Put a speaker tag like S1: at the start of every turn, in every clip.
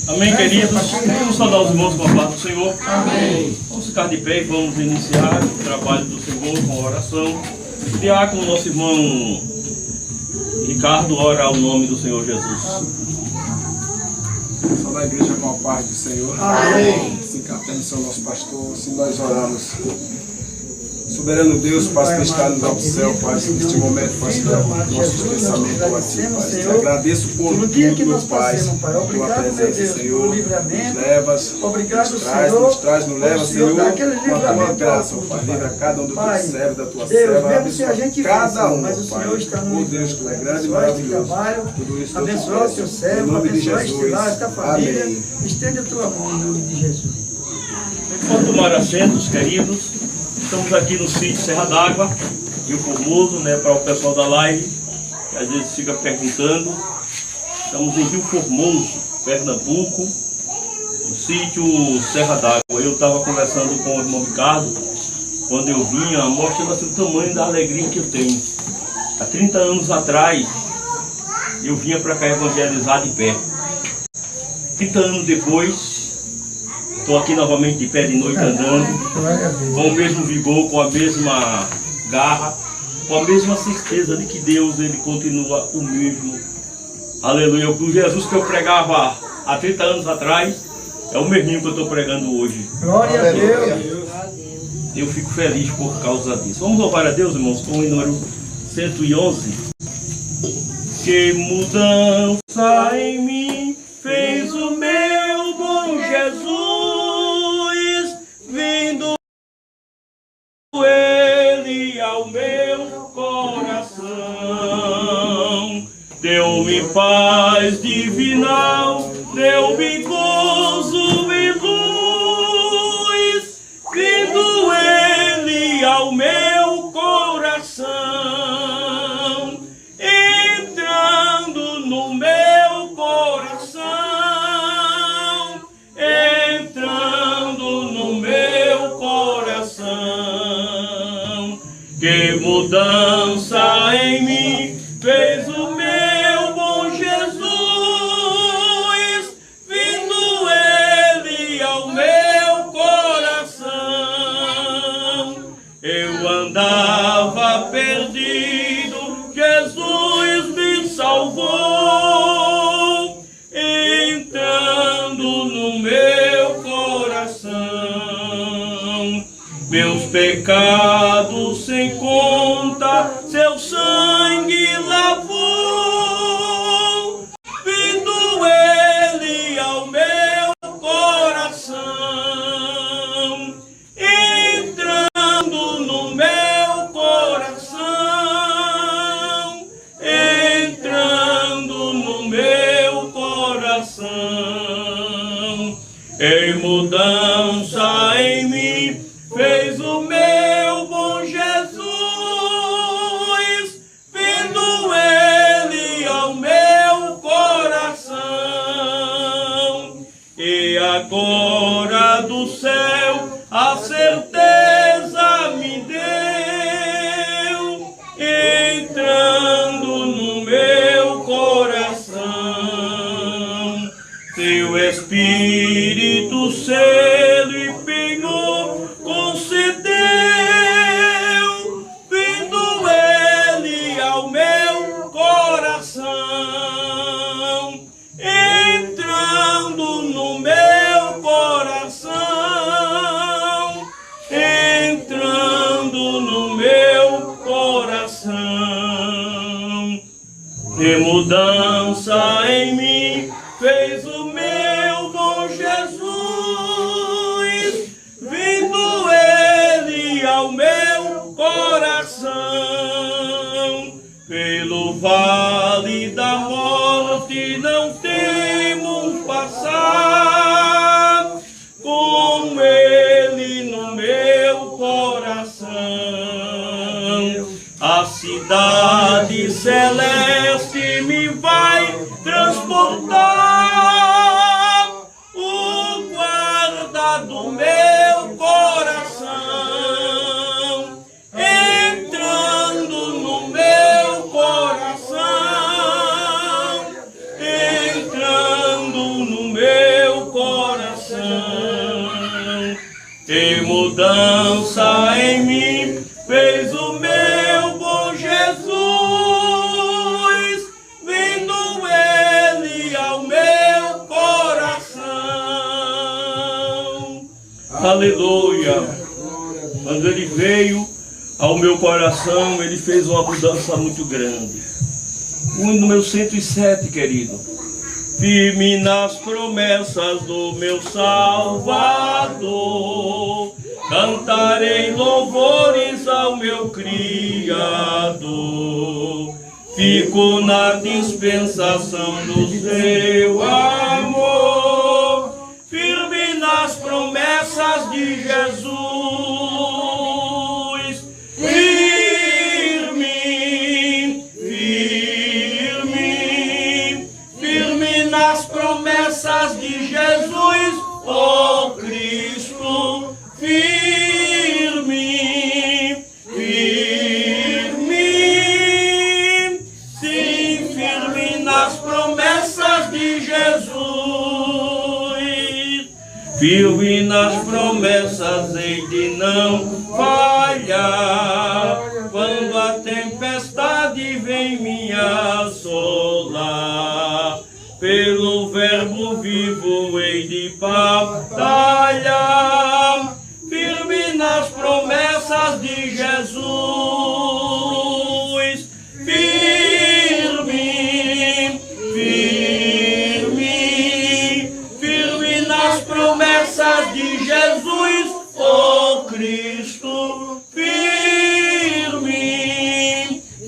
S1: Amém, queridos? Vamos saudar os irmãos com a paz do Senhor. Amém. Vamos ficar de pé e vamos iniciar o trabalho do Senhor com a oração. Diácono, nosso irmão Ricardo, ora ao nome do Senhor Jesus.
S2: Saudar a igreja com a paz do Senhor.
S3: Amém.
S2: Assim capitaniza o nosso pastor, assim nós oramos. Soberano Deus, Pai que está no alto do céu, Pai, neste momento, Pai, nossos pensamentos a Ti, Pai. Te agradeço por tudo, meu Pai, Tua presença, Senhor, nos levas, nos traz, nos leva, Senhor, com a Tua graça, Pai. Livra cada um do Teu servo, da Tua serva, abençoa cada um, Pai. Oh Deus, Tu é grande e maravilhoso. Tudo isso,
S3: abençoa o Teu servo,
S2: em nome de
S3: abençoa este lar,
S2: Jesus.
S3: esta família.
S2: Amém.
S3: Estende a Tua mão em nome de Jesus.
S1: Enquanto tomar assentos, queridos, estamos aqui no sítio Serra d'Água, Rio Formoso, para o pessoal da live, que às vezes fica perguntando. Estamos em Rio Formoso, Pernambuco, no sítio Serra d'Água. Eu estava conversando com o irmão Ricardo, quando eu vinha, mostrando assim, o tamanho da alegria que eu tenho. Há 30 anos atrás, eu vinha para cá evangelizar de pé. 30 anos depois, estou aqui novamente de pé de noite andando, com o mesmo vigor, com a mesma garra, com a mesma certeza de que Deus ele continua o mesmo. Aleluia. O Jesus que eu pregava há 30 anos atrás é o mesmo que eu estou pregando hoje.
S3: Glória a Deus.
S1: Eu fico feliz por causa disso. Vamos louvar a Deus, irmãos, com o número 111. Que mudança em mim fez o meu bom Jesus, vindo Ele ao meu coração. Deu-me paz divinal, deu-me gozo e luz, vindo Ele ao meu coração, entrando no meu coração, entrando no meu coração. Que mudança em mim fez o meu bom Jesus, vindo Ele ao meu coração. Eu andava perdido, Jesus me salvou, entrando no meu coração. Meus pecados sem conta, seu sangue lavou, vindo Ele ao meu coração, entrando no meu coração, entrando no meu coração. Em mudança em mim fez o meu bom Jesus, vindo Ele ao meu coração. E agora do céu a certeza me deu, entrando no meu coração. Teu Espírito Santo empenhou, concedeu, vindo Ele ao meu coração, entrando no meu coração, entrando no meu coração. Que mudança em mim fez o meu bom Jesus, vindo Ele ao meu coração. Pelo vale da morte não temos passar, com Ele no meu coração. A cidade celeste me vai transportar, o guarda do meu coração, entrando no meu coração. e mudança em mim fez o meu bom Jesus, vindo ele ao meu coração. Aleluia. Quando ele veio ao meu coração, ele fez uma mudança muito grande. O número 107, querido. Firme nas promessas do meu Salvador, cantarei louvores ao meu Criador. Fico na dispensação do seu amor, firme nas promessas de Jesus. Firme, firme, firme nas promessas de Jesus, ó Cristo. Firme, firme, sim, firme nas promessas de Jesus. Firme nas promessas, hei de não falhar. Quando a tempestade vem me assolar, pelo verbo vivo hei de batalhar. Firme nas promessas de Jesus. Firme, firme, firme nas promessas de Jesus, ó Cristo. Firme,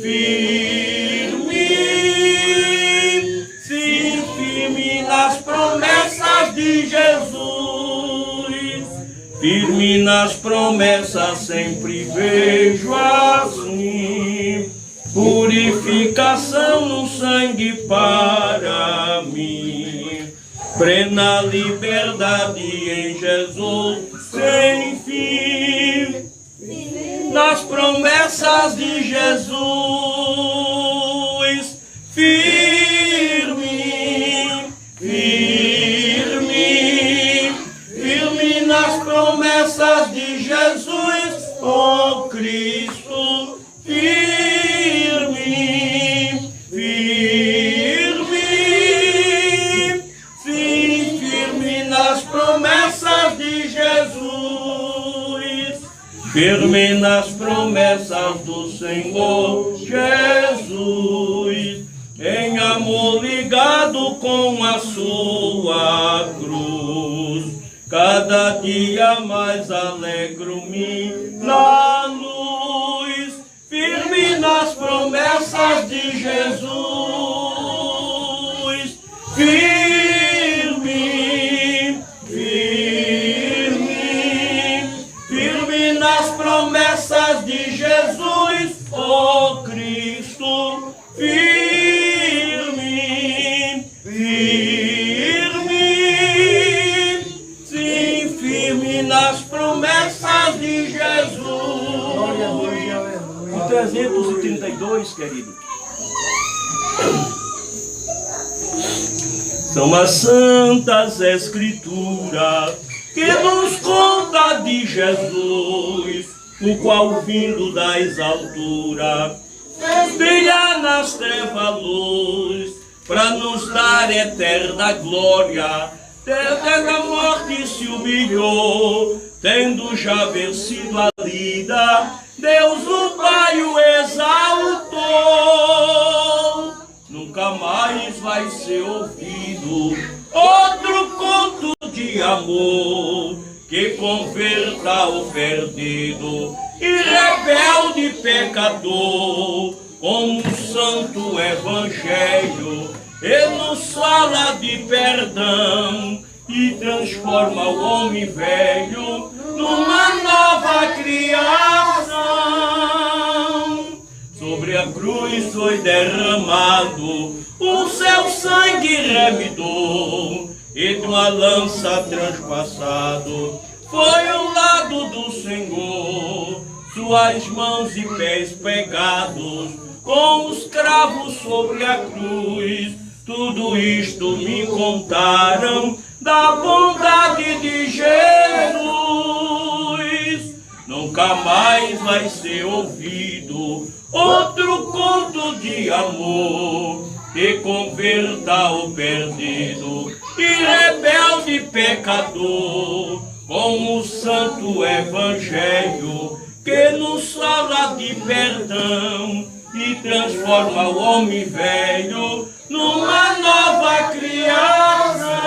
S1: firme, sim, firme nas promessas de Jesus. Firme nas promessas sempre vejo assim, purificação no sangue para mim, plena liberdade em Jesus sem fim. Nas promessas de Jesus, firme, firme, firme nas promessas de Jesus, ó Cristo. Firme, firme, sim, firme nas promessas de Jesus. Firme nas promessas do Senhor Jesus, em amor ligado com a sua cruz. Cada dia mais alegro-me na luz, firme nas promessas de Jesus. Firme, firme, firme nas promessas de Jesus, ó Cristo. Firme, firme, sim, firme nas promessas de Jesus. O 332, querido. São as santas escrituras que nos conta de Jesus, o qual vindo das alturas brilha nas trevas luz, para nos dar eterna glória. Eterna morte se humilhou, tendo já vencido a lida, Deus o Pai o exaltou. Nunca mais vai ser ouvido outro conto de amor que converta o perdido e rebelde pecador, como um santo evangelho. Ele nos fala de perdão e transforma o homem velho numa nova criação. Sobre a cruz foi derramado o seu sangue remidor, e de uma lança transpassado foi o lado do Senhor. Suas mãos e pés pegados com os cravos sobre a cruz, tudo isto me contaram da bondade de Jesus. nunca mais vai ser ouvido outro conto de amor que converta o perdido e rebelde pecador com o santo evangelho que nos fala de perdão e transforma o homem velho numa nova criação.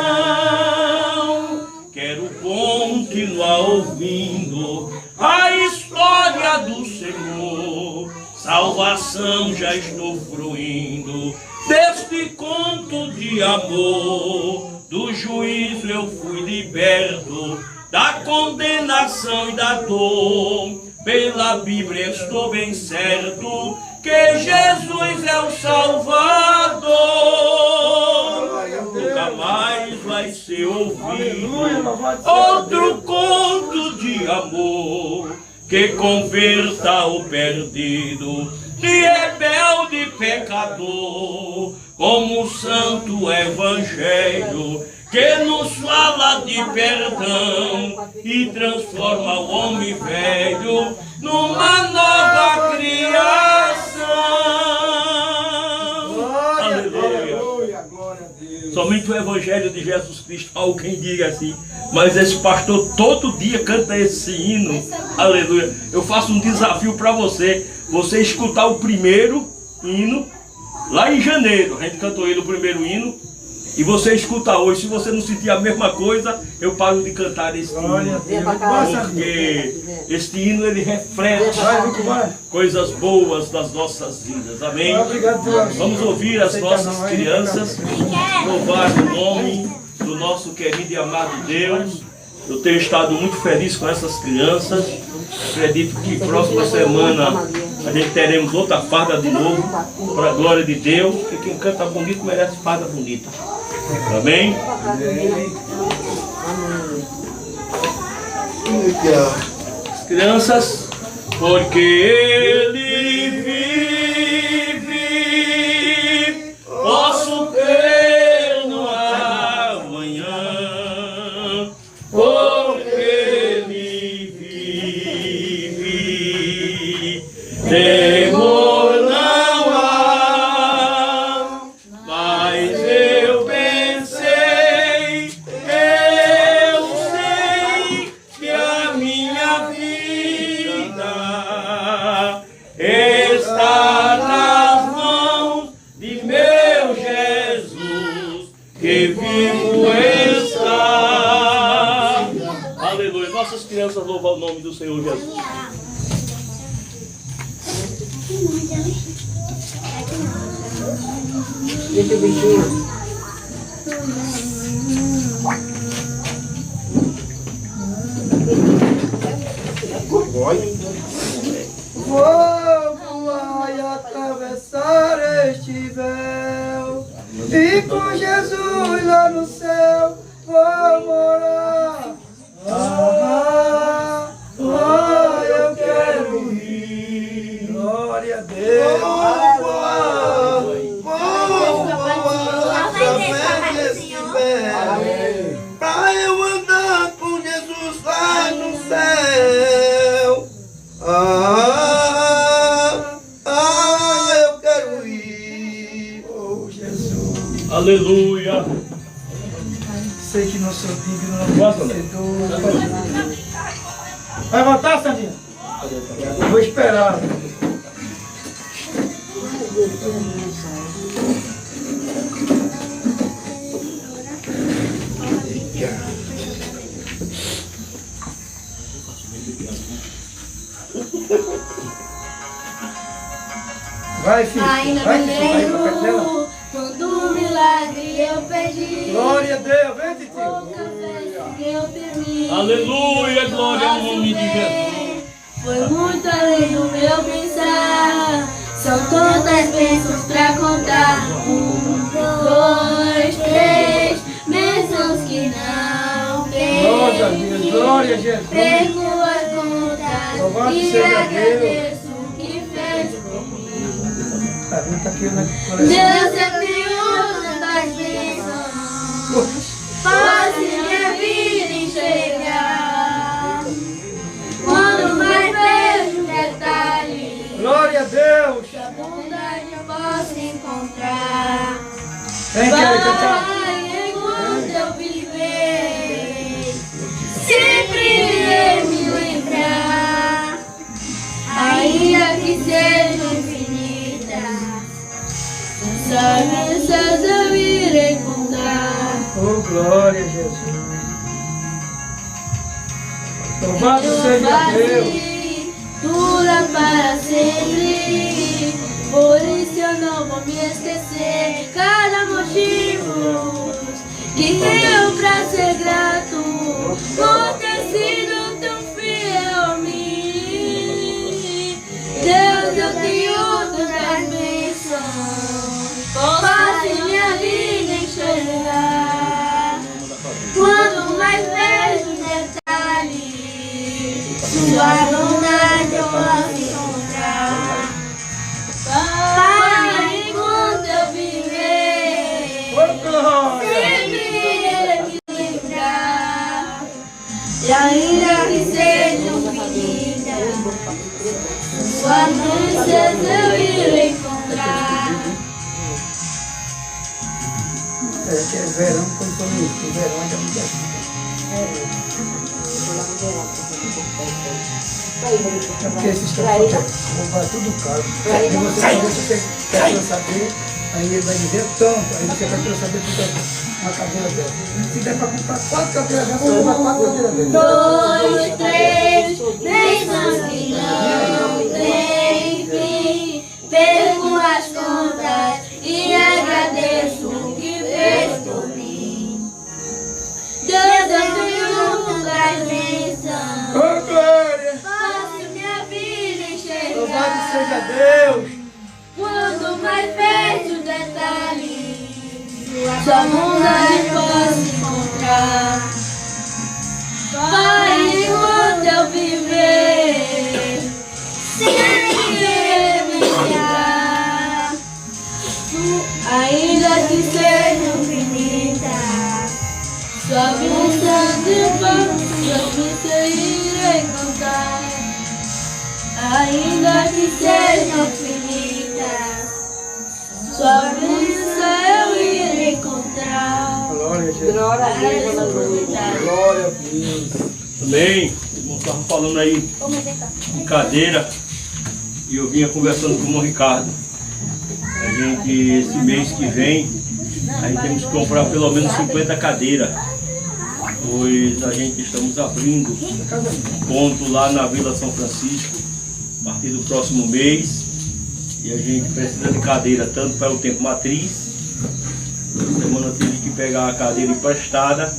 S1: Quero continuar ouvindo a história do Senhor. Salvação já estou fruindo deste conto de amor. Do juízo eu fui liberto, da condenação e da dor. Pela Bíblia estou bem certo que Jesus é o Salvador. Nunca mais vai ser ouvido outro conto de amor que converta o perdido e rebelde pecador, como o santo evangelho que nos fala de perdão e transforma o homem velho numa nova criação. Aleluia. Somente o evangelho de Jesus Cristo, alguém diga assim, mas esse pastor todo dia canta esse hino. Aleluia. Eu faço um desafio para você escutar o primeiro hino lá em janeiro. A gente cantou ele o primeiro hino. E você escuta hoje, se você não sentir a mesma coisa, eu paro de cantar este hino. Porque este hino ele reflete coisas boas das nossas vidas. Amém? Vamos ouvir as nossas crianças louvar o nome do nosso querido e amado Deus. Eu tenho estado muito feliz com essas crianças. Acredito que próxima semana a gente teremos outra farda de novo, para a glória de Deus. Porque quem canta bonito merece farda bonita. Amém? As crianças, porque Ele vive, posso crer no amanhã, porque Ele vive, temor não há, mas eu pensei, eu sei que a minha vida está nas mãos de meu Jesus, que vivo está. Aleluia. Nossas crianças louvam o nome do Senhor Jesus.
S4: Deixa o bichinho.
S3: Vai atravessar este véu e com Jesus lá no céu vou morar. Eu quero ir. Glória a Deus. Pra eu andar com Jesus lá no céu. Eu quero ir. Oh, Jesus.
S1: Aleluia.
S3: Sei que não sou digno, não merecedor. Vai voltar, Sandinha? Vou esperar. Vai, filho.
S5: Ainda
S3: Vai,
S5: me
S3: filho. Vai pra perto dela.
S5: lembro quando o milagre eu pedi.
S3: Glória a Deus. Vem, tio.
S5: Pouca fé que eu temi.
S1: Aleluia, glória ao nome de Jesus.
S5: Foi muito além do meu pensar. São tantas bênçãos pra contar. 1, 2, 3 bênçãos que não tem.
S3: Glória a Deus. Glória a Jesus.
S5: Perco as contas
S3: Louvado
S5: e
S3: seja Deus.
S5: agradeço o que fez por mim.
S3: Tá aqui na
S5: Deus é Senhor das bênçãos, faz minha vida enxergar. Quando mais encontrar.
S3: Vem, quero cantar.
S5: Vai, enquanto eu viver, sempre irei me lembrar, ainda que sejam infinitas, sabe eu irei encontrar.
S3: Oh, glória a Jesus. Louvado seja Deus.
S5: Dura para sempre, por isso eu não vou me esquecer. Cada motivo que tenho pra ser grato por ter sido tão fiel a mim. Deus, eu tenho tantas bênçãos, faça minha vida enxergar. Quando mais vejo detalhes, sua bondade eu posso encontrar. Pai, enquanto eu viver, sempre irei me lembrar. E ainda que sejam finitas, sua princesa eu irei encontrar.
S3: É verão, compromisso. Verão ainda não dá. É porque esses caras vão tudo caro. E você quer saber, aí ele vai dizer tanto, aí você vai querer saber tudo uma cadeira dessa. Se der para comprar 4 cadeiras dessas, você vai 4 cadeiras dessas.
S5: 2, 3, bênçãos que não tem fim. Perco as contas e agradeço o que fez por mim. Deus, eu tenho tantas bênçãos.
S3: Oh, glória!
S5: Faço minha vida enxergar.
S3: Louvado seja Deus!
S5: Quanto mais vejo detalhes, sua bondade posso encontrar. Pai, enquanto eu viver, sempre me lembrar. Ainda que sejam infinitas, sua bênção de paz, eu irei cantar. Ainda que sejam infinitas, sua bênção eu irei encontrar.
S3: Glória a Jesus.
S4: Glória a Deus.
S3: Glória a Deus.
S1: Também, irmão, estava falando aí de cadeira e eu vinha conversando com o irmão Ricardo. A gente, esse mês que vem, a gente temos que comprar pelo menos 50 cadeiras, pois a gente estamos abrindo um ponto lá na Vila São Francisco, a partir do próximo mês, e a gente precisa de cadeira tanto para o tempo matriz. Essa semana eu tive que pegar a cadeira emprestada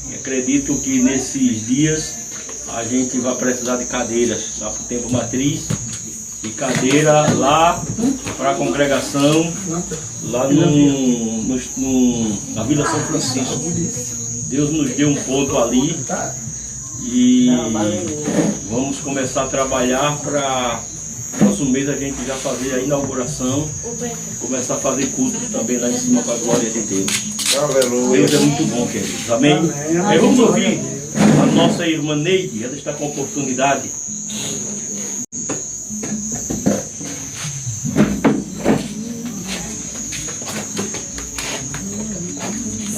S1: e acredito que nesses dias a gente vai precisar de cadeiras lá para o tempo matriz e cadeira lá para a congregação lá na Vila São Francisco. Deus nos deu um ponto ali e vamos começar a trabalhar para próximo mês a gente já fazer a inauguração, começar a fazer cultos também lá em cima para a glória de Deus. Deus é muito bom, queridos. Amém? Vamos ouvir a nossa irmã Neide, ela está com a oportunidade.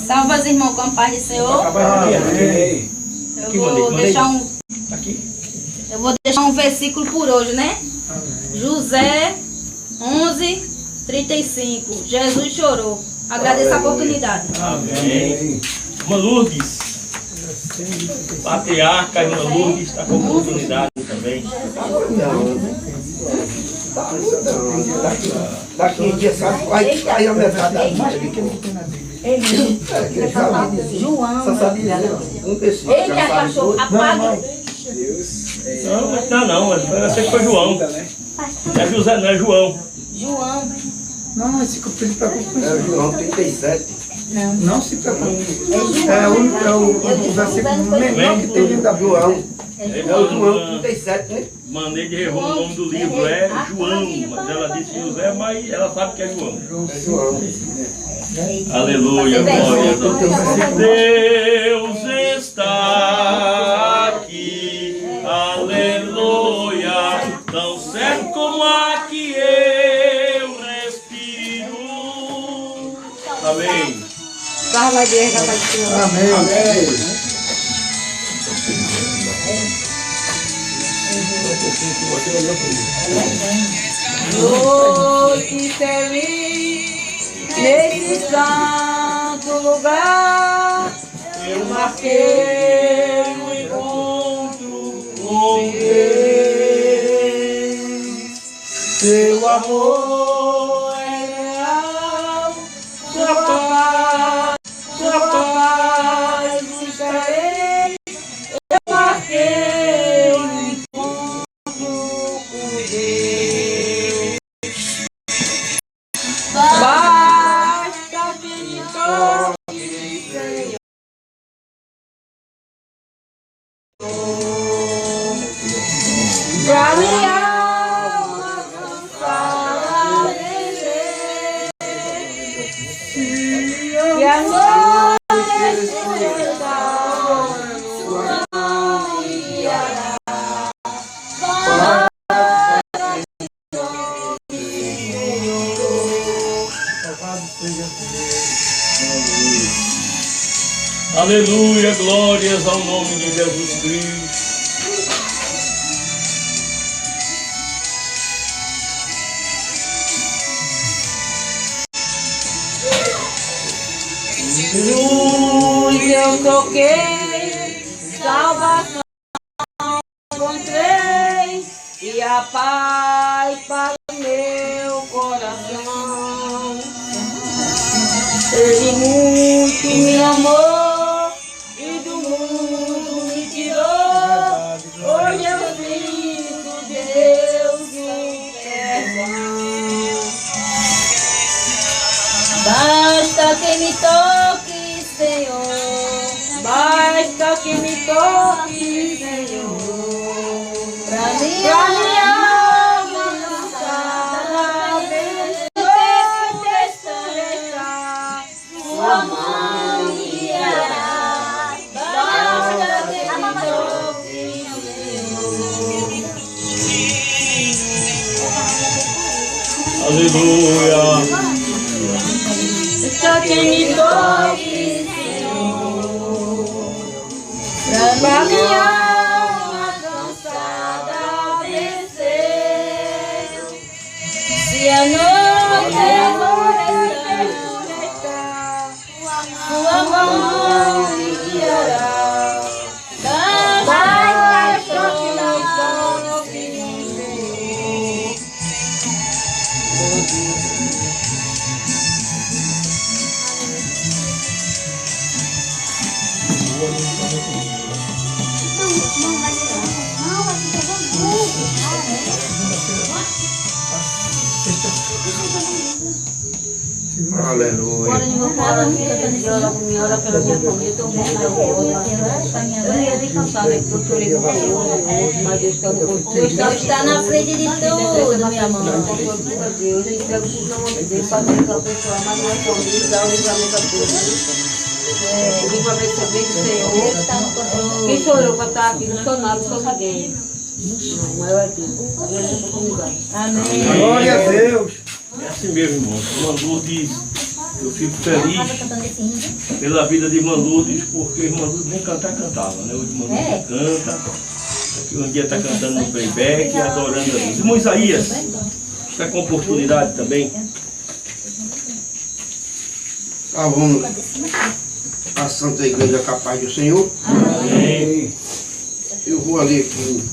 S6: Salve os irmãos com a paz do Senhor. Eu vou deixar um versículo por hoje, né? José 11:35. Jesus chorou. Agradeço a oportunidade.
S1: Amém. Irmã Lourdes, patriarca, irmã Lourdes está com a oportunidade também.
S7: Daqui um dia, sabe? Aí a metade da
S6: João.
S7: só sabe um versículo.
S6: Ele é cachorro. Apaga.
S1: Não, eu sei que foi João. Não é José, não é João.
S6: João.
S3: Não, esse que se preocupe.
S7: É João 37.
S3: Não se preocupe. É o versículo menor que tem dentro da Bíblia.
S7: É o João 37, né?
S1: Mandei de errar o nome do livro, é João, mas ela disse José, mas ela sabe que é João.
S7: É João.
S1: Aleluia, glória a Deus. Deus está aqui, aleluia, tão certo como a que eu respiro.
S4: Pai de resgatar de Senhor.
S3: Amém.
S2: Amém.
S4: Noite feliz, nesse santo lugar, eu marquei o encontro com Deus. Seu amor é real, sua paz buscarei. Eu marquei o encontro com Deus. Basta que me toque, Senhor. Pra minha alma cansada e a noite escuridão sua mão guiará.
S1: Aleluia, glórias ao nome de Jesus Cristo.
S4: Luz eu toquei, salvação encontrei e a paz para o meu coração. Ele muito me amou e do mundo me tirou. Hoje eu sinto Deus em perdão. Basta que me toque, Senhor. Basta que me toque, Senhor. Pra minha alma cansada, descansar. Sua mão guiará. Basta que me toque, Senhor.
S1: Aleluia.
S4: Basta que me toque, Senhor. Pra minha alma cansada vencer. Se a noite escurecer, sua mão me guiará. Basta que me toque, Senhor.
S7: Aleluia.
S4: Ora pela minha família, estou muito nervosa. Eu ia descansar, né? Porque eu chorei com o Senhor, mas Deus está no controle.
S6: Deus está na frente de tudo, minha mãe.
S4: Deus, eu entrego tudo na mão de Deus, para ver aquela pessoa, mas não é só isso, dá o livramento a todos. Livramento também do Senhor.
S6: Deus está no controle.
S4: Quem sou eu para estar aqui? Não sou nada, sou ninguém. Não, o maior é tudo. Deus é para comigo.
S6: Amém.
S3: Glória a Deus.
S1: É assim mesmo, irmão. Irmã Lourdes, eu fico feliz pela vida de Irmã Lourdes, porque Irmã Lourdes nem cantar, cantava, né? Hoje Irmã Lourdes canta, aqui um dia está cantando no playback e adorando a Deus. Irmão Isaías, está com oportunidade também.
S7: Tá, vamos à Santa Igreja Capaz do Senhor.
S1: Amém.
S7: Eu vou ler aqui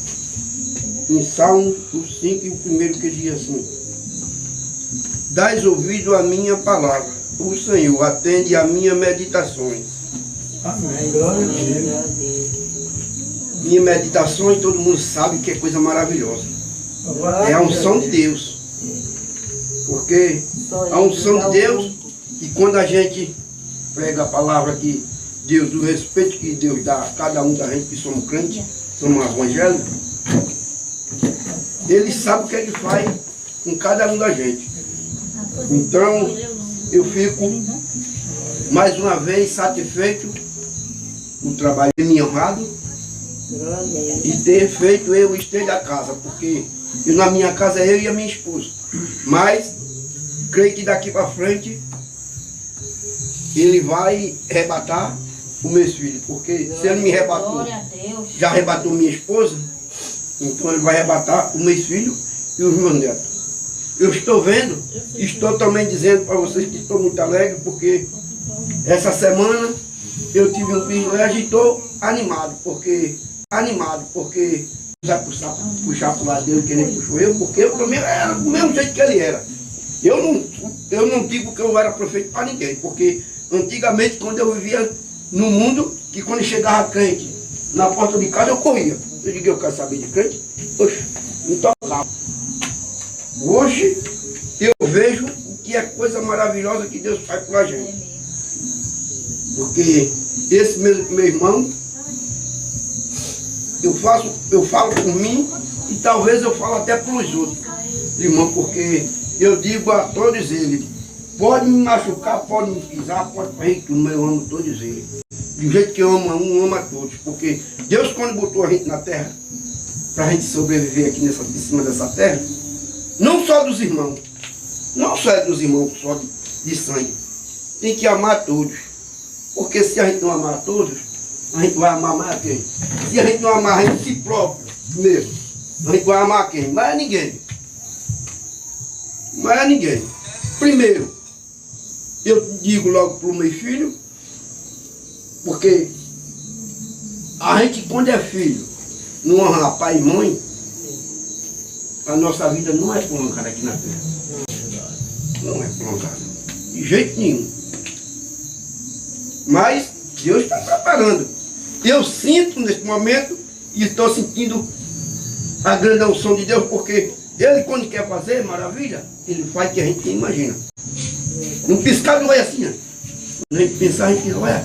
S7: em Salmo 5, e o primeiro que diz assim: dás ouvido à minha palavra, o Senhor atende a minhas meditações.
S3: Amém. Glória a Deus.
S7: Minhas meditações, todo mundo sabe que é coisa maravilhosa. É a unção de Deus. Porque a unção de Deus, e quando a gente pega a palavra que Deus, do respeito que Deus dá a cada um da gente que somos crentes, somos evangélicos, Ele sabe o que Ele faz com cada um da gente. Então, eu fico mais uma vez satisfeito com o trabalho de mim honrado e ter feito eu esteja da casa, porque eu, na minha casa é eu e a minha esposa. Mas creio que daqui para frente ele vai arrebatar os meus filhos. Porque se ele me arrebatou, já arrebatou minha esposa, então ele vai arrebatar os meus filhos e os meus netos. Eu estou vendo, estou também dizendo para vocês que estou muito alegre, porque essa semana eu tive um privilégio e estou animado, porque vai puxar para o lado dele que ele puxou eu, porque eu também era do mesmo jeito que ele era. Eu não digo que eu era prefeito para ninguém, porque antigamente, quando eu vivia no mundo, que quando chegava crente na porta de casa, eu corria. Eu digo, eu quero saber de crente? Oxe, não tocava. Hoje, eu vejo o que é coisa maravilhosa que Deus faz com a gente. Porque esse meu irmão, eu falo por mim e talvez eu falo até para os outros, irmão, porque eu digo a todos eles, pode me machucar, pode me pisar, pode fazer tudo, mas eu amo todos eles. Do jeito que eu amo um, ama todos. Porque Deus, quando botou a gente na terra, para a gente sobreviver aqui em cima dessa terra, não só dos irmãos, não só dos irmãos só de sangue, tem que amar todos. Porque se a gente não amar todos, a gente vai amar mais quem? Se a gente não amar a gente si próprio mesmo, a gente vai amar quem? Mais ninguém. Mais ninguém. Primeiro, eu digo logo para o meu filho, porque a gente, quando é filho, não honra pai e mãe, a nossa vida não é prolongada aqui na terra. Não é prolongada. De jeito nenhum. Mas Deus está preparando. Eu sinto nesse momento, e estou sentindo a grande unção de Deus, porque Ele, quando quer fazer maravilha, Ele faz o que a gente imagina. Um piscar de olho assim, né? Quando a gente pensar, a gente olha,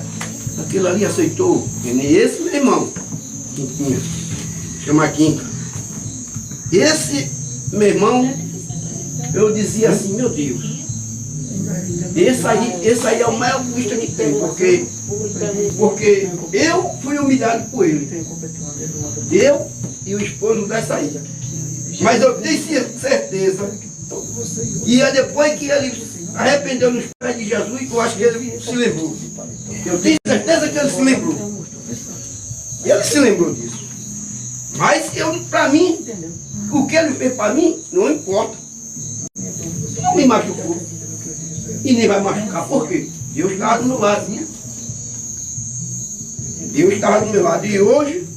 S7: aquilo ali aceitou. E nem esse meu irmão, Quinquinha, chama Quinca. Esse meu irmão, eu dizia assim, meu Deus, esse aí é o maior custo que tem, porque eu fui humilhado por ele. Eu e o esposo dessa aí. Mas eu tenho certeza que é depois que ele arrependeu nos pés de Jesus, eu acho que ele se lembrou. Eu tenho certeza que ele se lembrou. Ele se lembrou disso. Mas para mim, o que ele fez para mim, não importa. Não me machucou. E nem vai machucar. Por quê? Deus estava do meu lado. Né? Deus estava do meu lado. E hoje,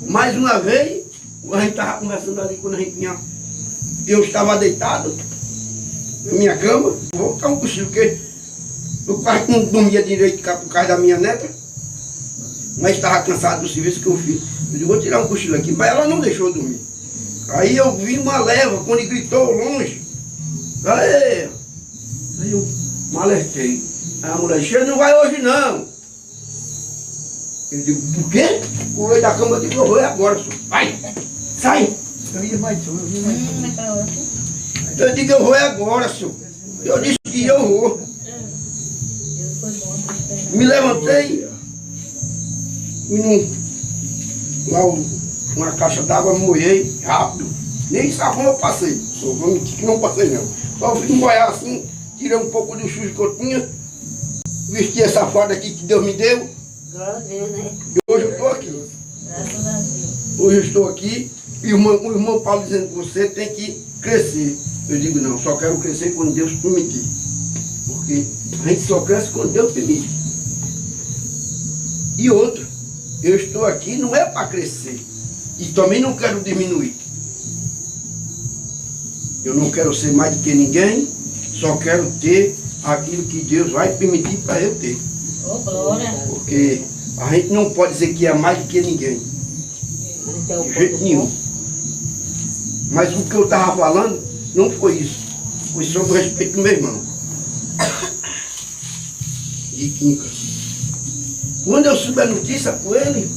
S7: mais uma vez, a gente estava conversando ali quando a gente vinha. Eu estava deitado na minha cama. Vou botar um cochilo, porque eu quase não dormia direito por causa da minha neta. Mas estava cansado do serviço que eu fiz. Eu digo, vou tirar um cochilo aqui. Mas ela não deixou eu dormir. Aí eu vi uma leva, quando ele gritou longe. Aí eu me alertei. Aí a mulher disse, não vai hoje não. Eu digo, por quê? Pulei da cama, eu digo, eu vou agora, senhor. Vai, sai.
S3: Eu ia mais tu.
S7: Eu digo, eu vou agora, senhor. Eu disse que eu vou. Me levantei. Lá uma caixa d'água, molhei rápido. Nem sabão eu passei. Só vou mentir que não passei não. Só fui molhar assim, tirei um pouco do sujo que eu tinha. Vesti essa farda aqui que Deus me deu.
S4: Glória a Deus, né?
S7: E hoje eu estou aqui.
S4: Graças a Deus.
S7: Hoje eu estou aqui. E o irmão Paulo dizendo que você tem que crescer. Eu digo, não, só quero crescer quando Deus permitir. Porque a gente só cresce quando Deus permite. E outro, eu estou aqui não é para crescer. E também não quero diminuir. Eu não quero ser mais do que ninguém, só quero ter aquilo que Deus vai permitir para eu ter.
S4: Ô, glória.
S7: Porque a gente não pode dizer que é mais do que ninguém. De jeito nenhum. Mas o que eu estava falando não foi isso. Foi sobre o respeito do meu irmão. De Quinca. Quando eu soube a notícia com ele,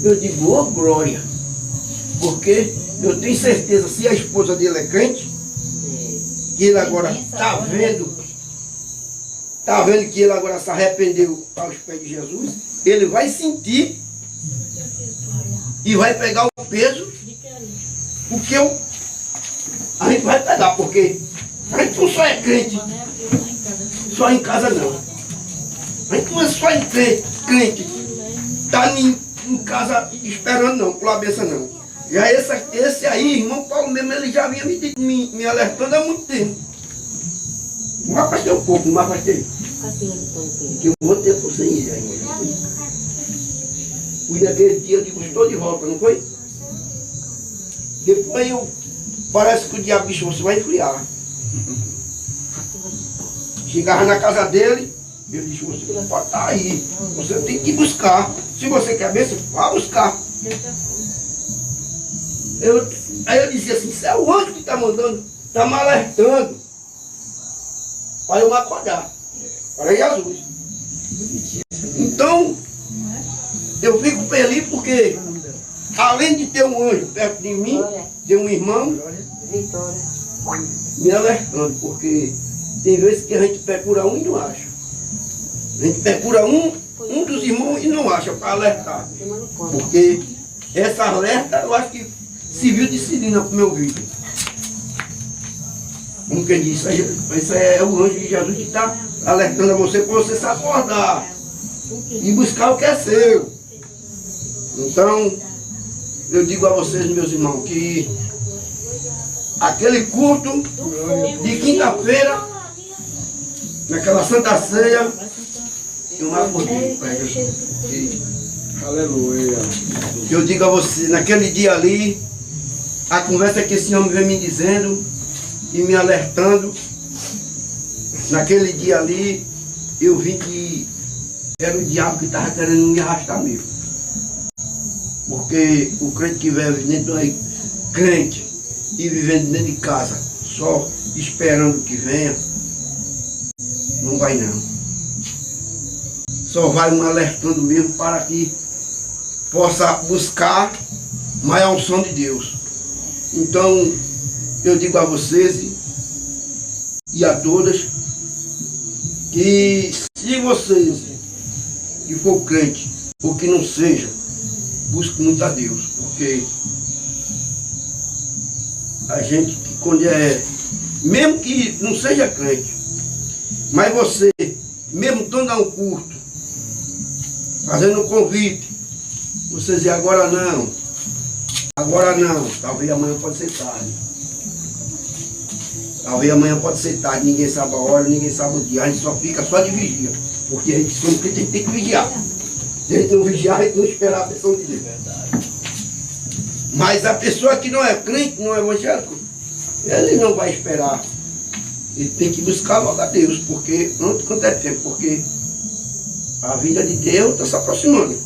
S7: eu digo, ô glória. Porque eu tenho certeza, se a esposa dele é crente, que ele agora está vendo que ele agora se arrependeu aos pés de Jesus, ele vai sentir e vai pegar o peso, porque a gente vai pegar, porque a gente não só é crente, só em casa não. A gente não é só em crente, tá em casa esperando não, por a benção não. Já esse aí, irmão Paulo mesmo, ele já vinha me alertando há muito tempo. Não afastei um pouco, não afastei. Que eu vou ter por sem ir ainda. Fui naquele dia, eu digo, estou de volta, não foi? Depois parece que o diabo disse, você vai esfriar. Chegava na casa dele, ele disse, você pode estar aí, você tem que ir buscar. Se você quer ver, você vai buscar. Aí eu dizia assim, isso é o anjo que está mandando, está me alertando para eu me acordar, para Jesus. Então, eu fico feliz porque, além de ter um anjo perto de mim, tem um irmão me alertando, porque tem vezes que a gente procura um e não acha. A gente procura um dos irmãos e não acha para alertar. Porque essa alerta, eu acho que serviu de sirena para o meu ouvido. Como quem disse, isso é o anjo de Jesus que está alertando a você para você se acordar e buscar o que é seu. Então, eu digo a vocês, meus irmãos, que aquele culto de quinta-feira, naquela Santa Ceia, eu não acordei.
S2: Aleluia.
S7: Eu digo a você, naquele dia ali, a conversa que esse homem vem me dizendo e me alertando, naquele dia ali, eu vi que era o diabo que estava querendo me arrastar mesmo. Porque o crente que vive dentro aí, crente e vivendo dentro de casa, só esperando que venha, não vai não. Só vai um alertando mesmo para que possa buscar mais a unção de Deus. Então, eu digo a vocês e a todas que se vocês que for crente ou que não seja, busque muito a Deus, porque a gente que quando mesmo que não seja crente, mas você, mesmo estando a um culto, fazendo um convite, você dizer agora não, talvez amanhã pode ser tarde. Talvez amanhã pode ser tarde, ninguém sabe a hora, ninguém sabe o dia, a gente só fica só de vigia, porque a gente como crente tem que vigiar. Se a gente não vigiar, a gente não esperar a pessoa de Deus. Mas a pessoa que não é crente, não é evangélico, ele não vai esperar. Ele tem que buscar logo a Deus, porque não quanto é tempo, porque a vida de Deus está se aproximando.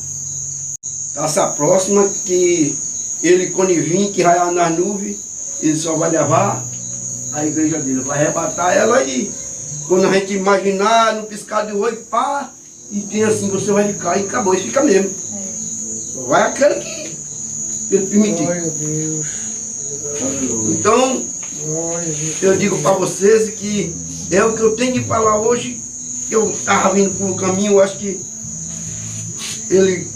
S7: Está se aproxima que ele quando vir, que raiar nas nuvens, ele só vai levar a igreja dele, vai arrebatar ela aí. Quando a gente imaginar, no piscar de olho, pá, e tem assim, você vai ficar e acabou, e fica mesmo. Vai aquele que ele permitir.
S3: Glória a Deus.
S7: Então, eu digo para vocês que é o que eu tenho de falar hoje. Eu estava vindo por um caminho, eu acho que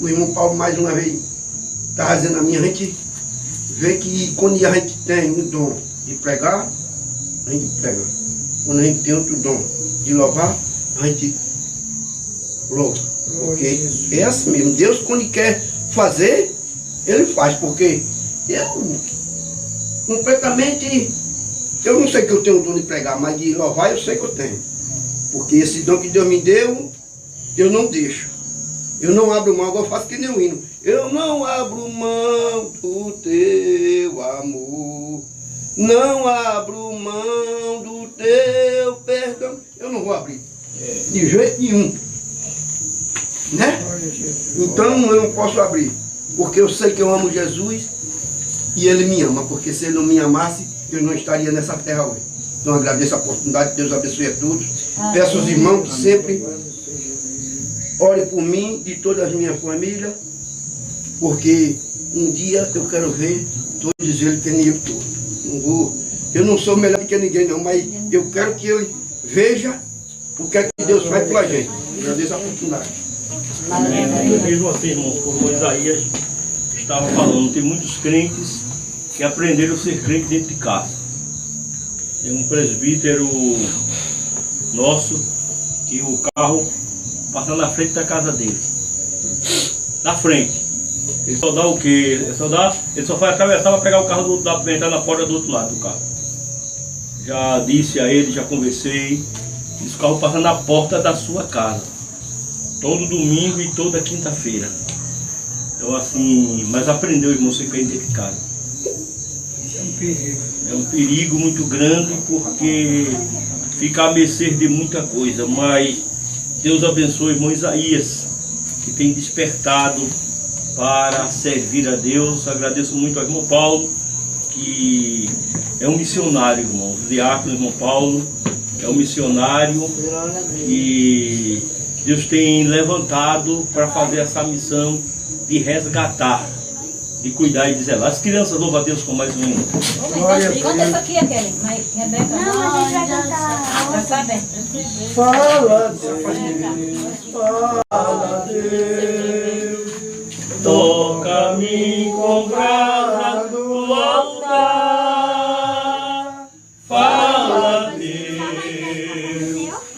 S7: o irmão Paulo mais uma vez estava dizendo a mim, a gente vê que quando a gente tem um dom de pregar, a gente prega. Quando a gente tem outro dom de louvar, a gente louva. Porque é assim mesmo. Deus quando quer fazer, ele faz. Porque eu completamente, eu não sei que eu tenho o dom de pregar, mas de louvar eu sei que eu tenho. Porque esse dom que Deus me deu, eu não deixo. Eu não abro mão, agora eu faço que nem o hino. Eu não abro mão do teu amor. Não abro mão do teu perdão. Eu não vou abrir. De jeito nenhum. Né? Então eu não posso abrir. Porque eu sei que eu amo Jesus e Ele me ama. Porque se Ele não me amasse, eu não estaria nessa terra hoje. Então agradeço a oportunidade, Deus abençoe a todos. Peço aos irmãos que sempre orem por mim e toda a minha família, porque um dia eu quero ver todos eles que nem eu estou. Eu não sou melhor que ninguém não, mas eu quero que ele veja o que é que Deus faz pela gente. Agradeço a oportunidade.
S1: Mesmo assim, irmãos, como Isaías estava falando, tem muitos crentes que aprenderam a ser crente dentro de casa. Tem um presbítero nosso que o carro passando na frente da casa dele. Na frente. Ele só dá o quê? Ele só vai atravessar para pegar o carro entrar na porta do outro lado do carro. Já disse a ele, já conversei. Esse carro passando na porta da sua casa. Todo domingo e toda quinta-feira. Então assim, mas aprendeu, irmão, você cair dentro de casa.
S3: É um perigo.
S1: É um perigo muito grande porque fica à mercê de muita coisa. Mas Deus abençoe o irmão Isaías, que tem despertado para servir a Deus. Agradeço muito ao irmão Paulo, que é um missionário, irmão. O diácono, irmão Paulo, é um missionário que Deus tem levantado para fazer essa missão de resgatar, de cuidar e de zelar. As crianças louvam a Deus com mais um hino.
S6: Conta isso aqui, Kelly. Rebeca.
S5: Não, a gente vai cantar.
S6: Já sabe?
S3: Fala, Deus. Fala, Deus.
S1: Toca-me com brasa do altar. Fala, Deus.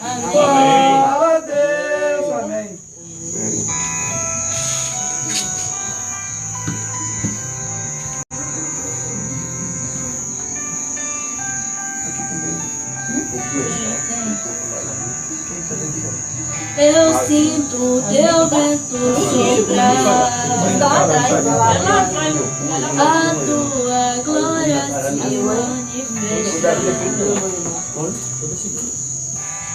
S1: Amém.
S3: Fala, Deus. Amém.
S5: Eu sinto teu vento soprar, a tua glória se manifesta.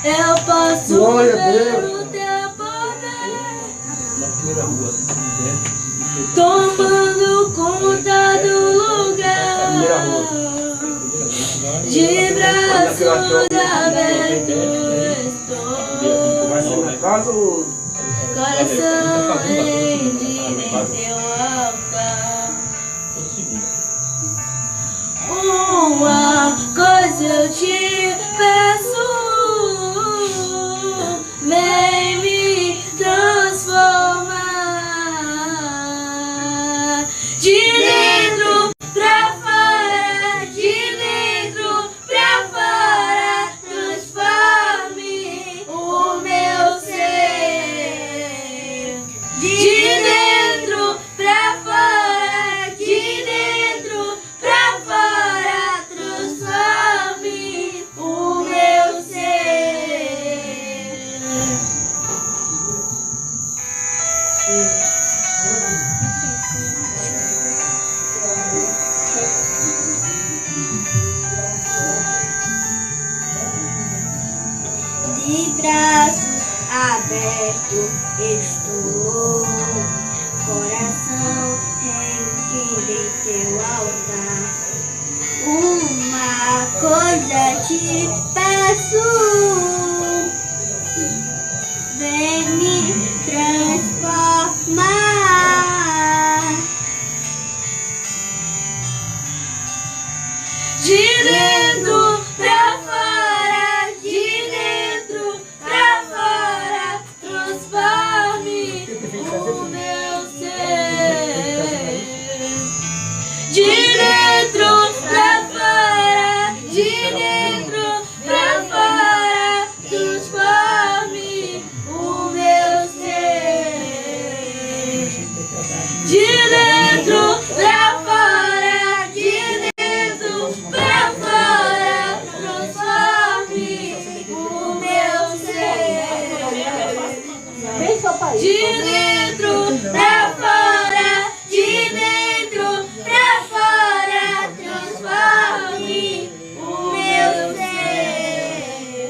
S5: Eu posso
S3: Glória a
S5: ver
S3: Deus.
S5: o teu poder
S1: Na primeira rua, se quiser.
S5: tomando conta do lugar, de braços abertos estou.
S7: Vai ser na casa ou...
S5: Coração rendido em teu altar.
S1: Todo segundo.
S5: Uma coisa eu te peço, vem me transformar de dentro pra fora, de dentro pra fora, transforme o meu ser. De dentro pra fora, de dentro pra fora, transforme o meu ser. De braços abertos estou, coração rendido em teu altar. Uma coisa te peço, vem me transformar de dentro pra fora, de dentro pra fora, transforme o meu ser. De dentro pra fora, de dentro pra fora, transforme o meu ser. De dentro pra fora, de dentro pra fora, transforme o meu ser. De dentro pra fora, de dentro pra fora, transforme o meu ser.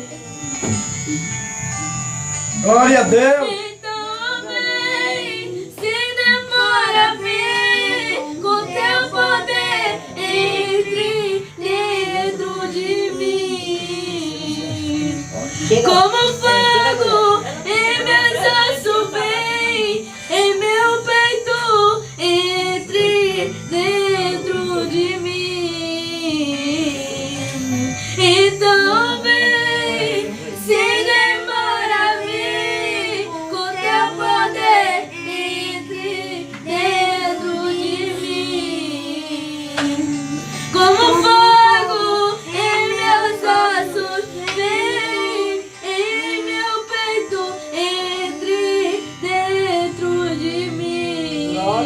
S3: Glória a Deus.
S5: Então vem, se demora, vem, com teu poder entre dentro de mim. Como fogo em meus ossos vem, em meu peito entre dentro de mim. Então vem, sem demora, vem, com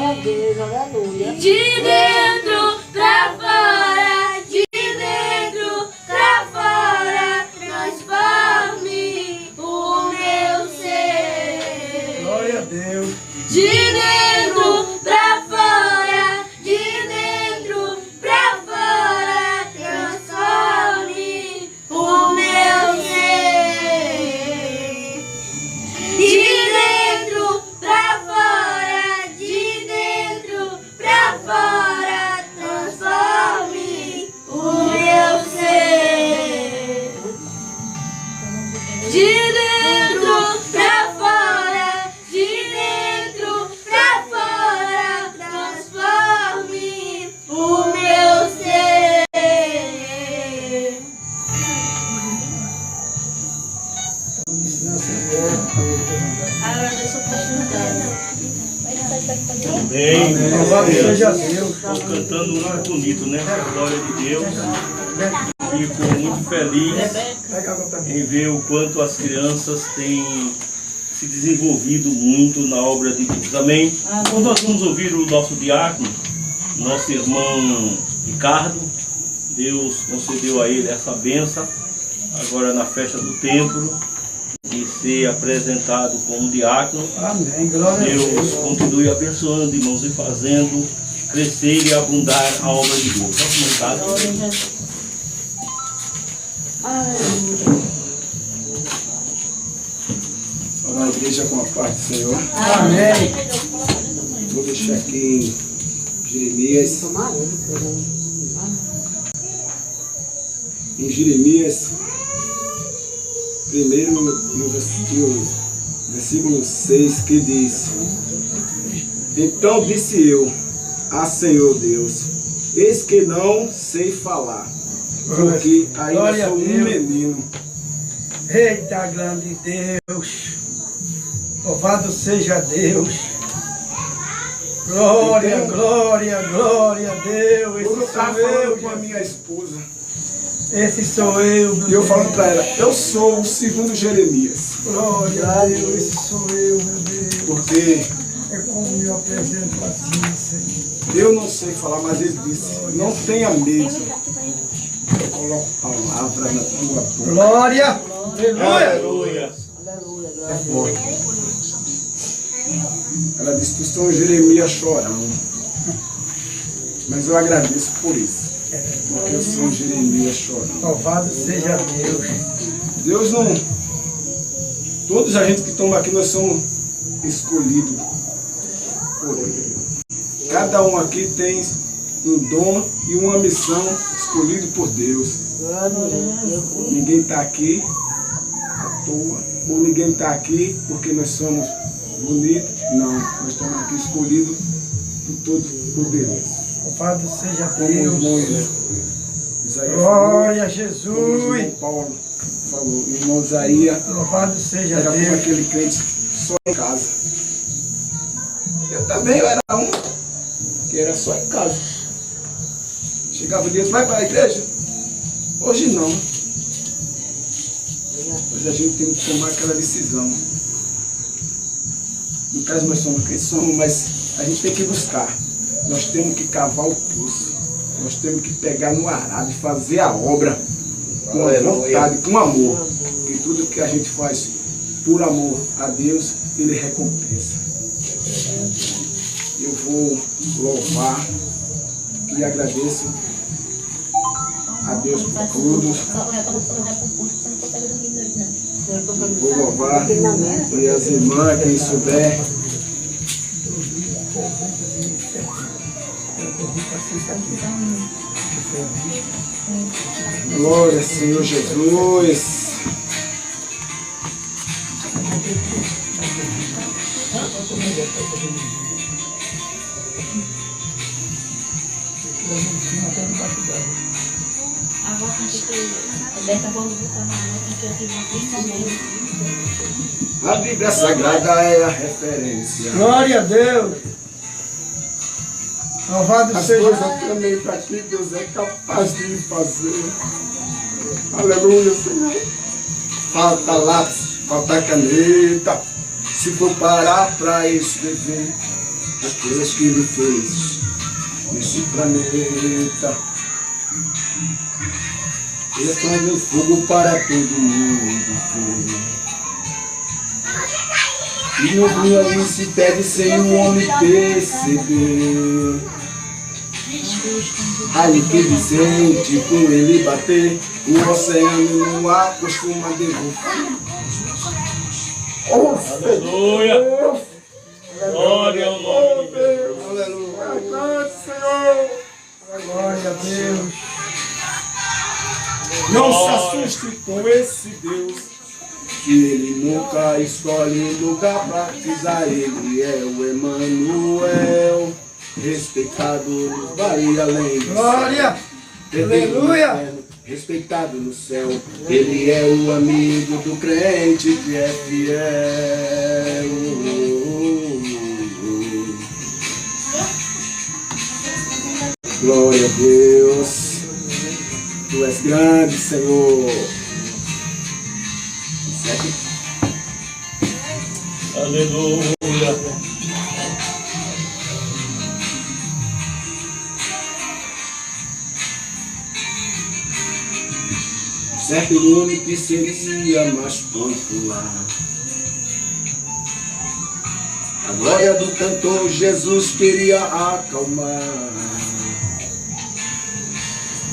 S4: Glória a Deus, aleluia.
S5: De dentro pra fora, de dentro pra fora, transforme o meu ser.
S3: Glória a Deus.
S5: De dentro pra fora, de dentro pra fora, transforme o meu ser. De dentro pra fora, de dentro pra fora, transforme o meu ser. De dentro pra fora, de dentro pra fora, transforme o meu ser. Agradeço a oportunidade.
S1: Amém.
S3: Louvado seja Deus.
S1: Estamos cantando muito bonito, né? Glória de Deus. Fico muito feliz em ver o quanto as crianças têm se desenvolvido muito na obra de Deus. Amém? Então nós vamos ouvir o nosso diácono, nosso irmão Ricardo. Deus concedeu a ele essa bênção agora na festa do templo, de ser apresentado como diácono.
S3: Amém. Glória a
S1: Deus
S3: Deus.
S1: continue abençoando, irmãos, e fazendo crescer e abundar a obra de Deus. Vamos começar.
S2: Olá, igreja, com a paz do Senhor.
S3: Amém.
S2: Vou deixar aqui em Jeremias. Em Jeremias, primeiro no versículo 6, que diz: Então disse eu, Senhor Deus, eis que não sei falar, porque
S3: Glória
S2: ainda
S3: a
S2: sou um
S3: Deus.
S2: menino.
S3: Eita, grande Deus. Louvado seja Deus. Glória,
S2: Então,
S3: glória, glória a Deus.
S2: Eu
S3: Esse
S2: estava
S3: sou eu,
S2: falando com a minha esposa,
S3: esse sou eu, meu
S2: e eu
S3: Deus.
S2: falando para ela, eu sou o segundo Jeremias,
S3: Glória a Deus, esse sou eu, meu Deus.
S2: porque
S3: É como eu apresento a ti, Senhor.
S2: eu não sei falar, mas ele disse, não tenha medo, eu coloco palavra na tua boca.
S3: Glória, aleluia.
S1: Aleluia.
S2: É forte. Ela disse, tu és um Jeremias chorão. Mas eu agradeço por isso, porque eu sou um Jeremias chorão.
S3: Louvado seja Deus.
S2: Deus não... Todos a gente que estamos aqui, nós somos escolhidos por Ele. Cada um aqui tem um dom e uma missão escolhido por Deus. Ninguém está aqui à toa, ou ninguém está aqui porque nós somos bonitos. Não, nós estamos aqui escolhidos por todo poderoso.
S3: Louvado seja
S2: Como o irmão
S3: Deus.
S2: Isaías
S3: Glória a
S2: falou, como o irmão
S3: Jesus.
S2: Paulo falou, o irmão Isaías
S3: Louvado seja
S2: era como
S3: Deus.
S2: aquele crente só em casa. Eu também era um que era só em casa. Chegava o dia, vai para a igreja? Hoje não. Hoje a gente tem que tomar aquela decisão. No caso nós somos quem somos, mas a gente tem que buscar. Nós temos que cavar o poço. Nós temos que pegar no arado e fazer a obra com a vontade, com amor. Porque tudo que a gente faz por amor a Deus, Ele recompensa. Eu vou louvar e agradeço a Deus por tudo. Vou louvar e as irmãs, quem souber. Glória, Senhor Jesus.
S5: Agora dessa quando botar na mão, porque eu tive uma pensamento.
S2: A Bíblia Sagrada é a referência.
S3: Glória a Deus. Louvado
S2: As
S3: seja
S2: coisas que eu meio para ti, Deus é capaz de fazer. Aleluia, Senhor. Falta lápis, falta caneta. Se for parar para escrever, aquelas que ele fez nesse planeta. Espalhando fogo para todo mundo ver. E no fim ali se perde sem o homem perceber. Ali que ele sente com ele bater, o oceano no ar costuma derrubar.
S1: Aleluia! Glória ao nome de Deus.
S2: Aleluia, Senhor.
S3: Glória a Deus.
S2: Não se assuste com esse Deus, que ele nunca escolhe lugar para pisar. Ele é o Emanuel, respeitado no vale além do
S3: Glória.
S2: céu.
S3: Aleluia.
S2: Respeitado no céu. Ele é o amigo do crente que é fiel. Glória a Deus. Tu és grande, Senhor.
S1: Aleluia!
S2: Certo nome que seria mais popular. A glória do cantor Jesus queria acalmar.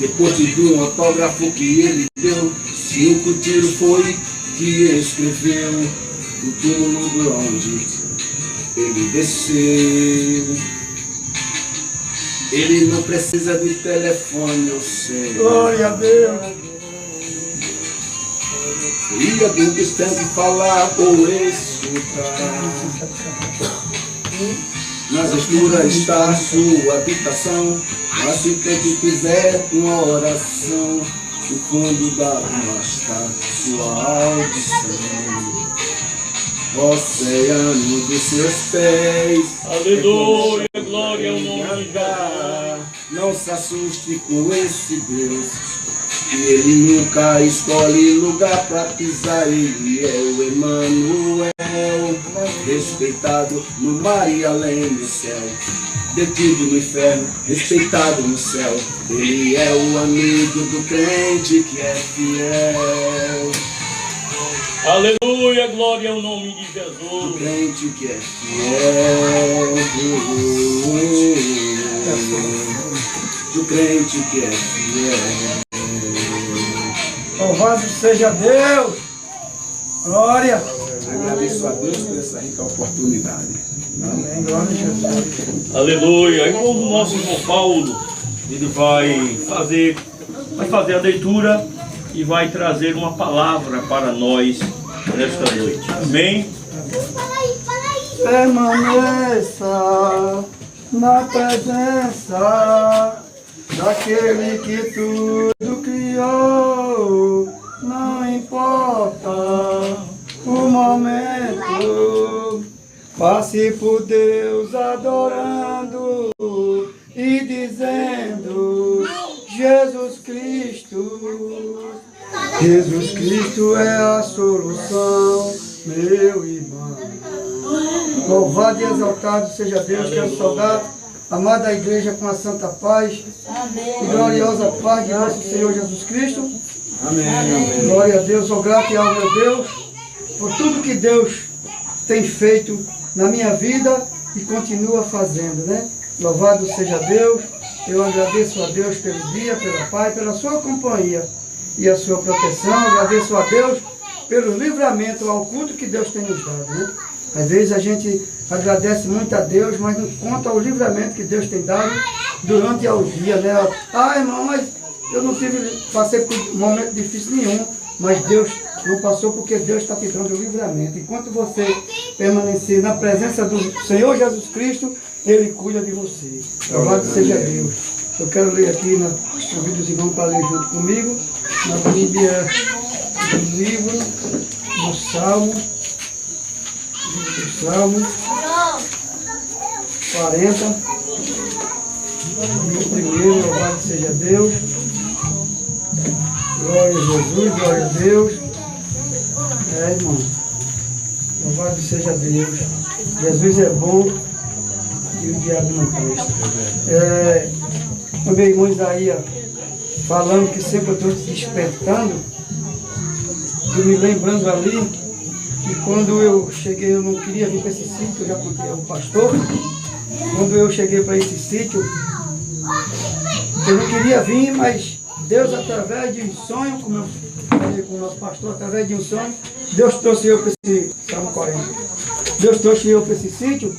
S2: Depois de um autógrafo que ele deu, 5 tiros foi que escreveu no túmulo de onde ele desceu. Ele não precisa de telefone, eu sei.
S3: Glória a Deus.
S2: Seria do distante falar ou escutar. Nas escuras está a sua habitação, mas se tempo quiser uma oração, no fundo da alma está sua audição. Oceano dos seus pés.
S1: Aleluia! Glória ao nome de Jesus.
S2: Não se assuste com esse Deus, que ele nunca escolhe lugar para pisar. Ele é o Emanuel, respeitado no mar e além do céu. Detido no inferno, respeitado no céu. Ele é o amigo do crente que é fiel.
S1: Aleluia! Glória ao nome de
S2: Do
S1: Jesus.
S2: crente que é fiel. Do crente que é fiel.
S3: Louvado seja Deus. Glória.
S2: Agradeço a Deus por essa rica oportunidade.
S3: Amém. Glória a Jesus.
S1: Aleluia! E como o nosso irmão Paulo, ele vai fazer a leitura e vai trazer uma palavra para nós nesta noite. Amém?
S3: Permaneça na presença daquele que tudo criou. Não importa o momento, passe por Deus adorando e dizendo: Jesus Cristo, Jesus Cristo é a solução, meu irmão. Louvado e exaltado seja Deus, quero saudar a amada igreja com a santa paz e gloriosa paz de nosso Senhor Jesus Cristo.
S2: Amém. Amém.
S3: Glória a Deus, sou grato e ao meu Deus por tudo que Deus tem feito na minha vida e continua fazendo, né? Louvado seja Deus, eu agradeço a Deus pelo dia, pela paz, pela sua companhia e a sua proteção. Agradeço a Deus pelo livramento ao culto que Deus tem nos dado, né? Às vezes a gente agradece muito a Deus, mas não conta o livramento que Deus tem dado durante o dia, né? Ah, irmão, mas eu não passei por um momento difícil nenhum, mas Deus não passou porque Deus está te dando o livramento. Enquanto você permanecer na presença do Senhor Jesus Cristo, Ele cuida de você. Louvado seja Deus. Eu quero ler aqui, convido os irmãos para ler junto comigo, na Bíblia do livro do Salmo 40. E o primeiro, louvado seja Deus. Glória a Jesus, glória a Deus. Irmão. Louvado seja Deus. Jesus é bom e o diabo não presta. O meu irmão Isaías falando que sempre eu estou te despertando, eu me lembrando ali que quando eu cheguei, eu não queria vir para esse sítio, eu já contei ao pastor, quando eu cheguei para esse sítio, eu não queria vir, mas Deus, através de um sonho, como eu falei com o nosso pastor, através de um sonho, Deus trouxe eu para esse Salmo 40. Deus trouxe eu para esse sítio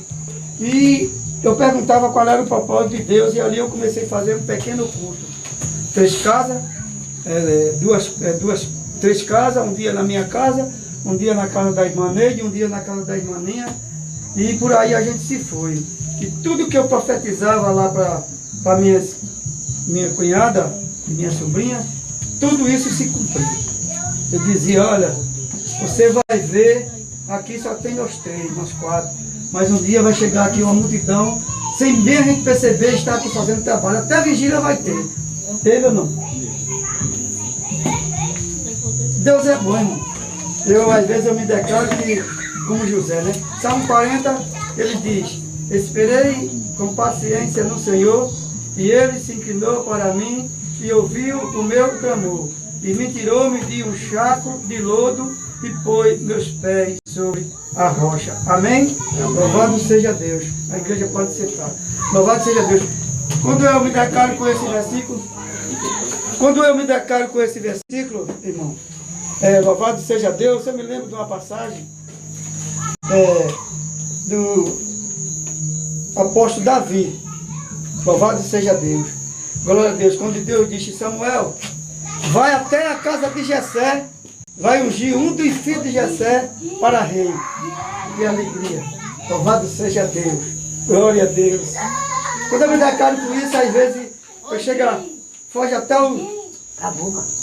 S3: e eu perguntava qual era o propósito de Deus, e ali eu comecei a fazer um pequeno culto. 3 casas, 3 casas, um dia na minha casa, um dia na casa da irmã Neide, um dia na casa da irmã Ninha, e por aí a gente se foi. E tudo que eu profetizava lá para minha cunhada e minha sobrinha, tudo isso se cumpriu. Eu dizia, olha, você vai ver, aqui só tem nós 3, nós 4, mas um dia vai chegar aqui uma multidão, sem bem a gente perceber, está aqui fazendo trabalho, até a vigília vai ter. Teve ou não? Deus é bom, irmão. Às vezes eu me declaro que, como José, né? Salmo 40, ele diz, esperei com paciência no Senhor, e ele se inclinou para mim e ouviu o meu clamor, e me tirou-me de um chaco de lodo e pôs meus pés sobre a rocha. Amém? Louvado seja Deus. A igreja pode sentar. Louvado seja Deus. Quando eu me declaro com esse versículo, irmão, louvado seja Deus, eu me lembro de uma passagem do apóstolo Davi. Louvado seja Deus. Glória a Deus. Quando Deus disse, Samuel, vai até a casa de Jessé, vai ungir um dos filhos de Jessé para rei. Que alegria. Louvado seja Deus. Glória a Deus. Quando eu me declaro com isso, às vezes eu chego lá, foge até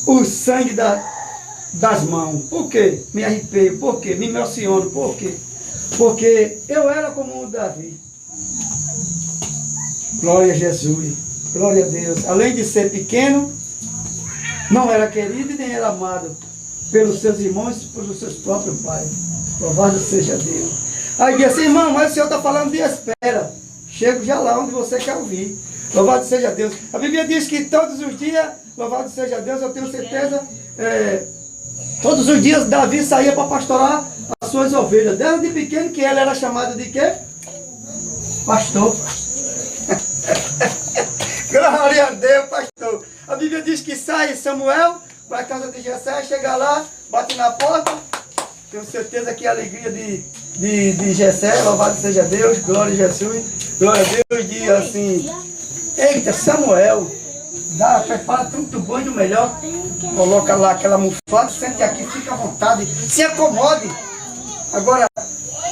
S3: o sangue das mãos. Por quê? Me arrepio. Por quê? Me emociono. Por quê? Porque eu era como o Davi. Glória a Jesus. Glória a Deus. Além de ser pequeno, não era querido e nem era amado pelos seus irmãos e pelos seus próprios pais. Louvado seja Deus. Aí disse assim, irmão, mas o senhor está falando de espera. Chego já lá onde você quer ouvir. Louvado seja Deus. A Bíblia diz que todos os dias, louvado seja Deus, eu tenho certeza, todos os dias Davi saía para pastorar as suas ovelhas. Desde pequeno que ele era chamado de quê? Pastor. Glória a Deus, pastor. A Bíblia diz que sai Samuel para a casa de Jessé, chega lá, bate na porta. Tenho certeza que a alegria de Jessé, louvado seja Deus, glória a Jesus. Glória a Deus, diz assim, eita, Samuel, prepara tudo do bom e do melhor. Coloca lá aquela almofada, sente aqui, fica à vontade, se acomode. Agora,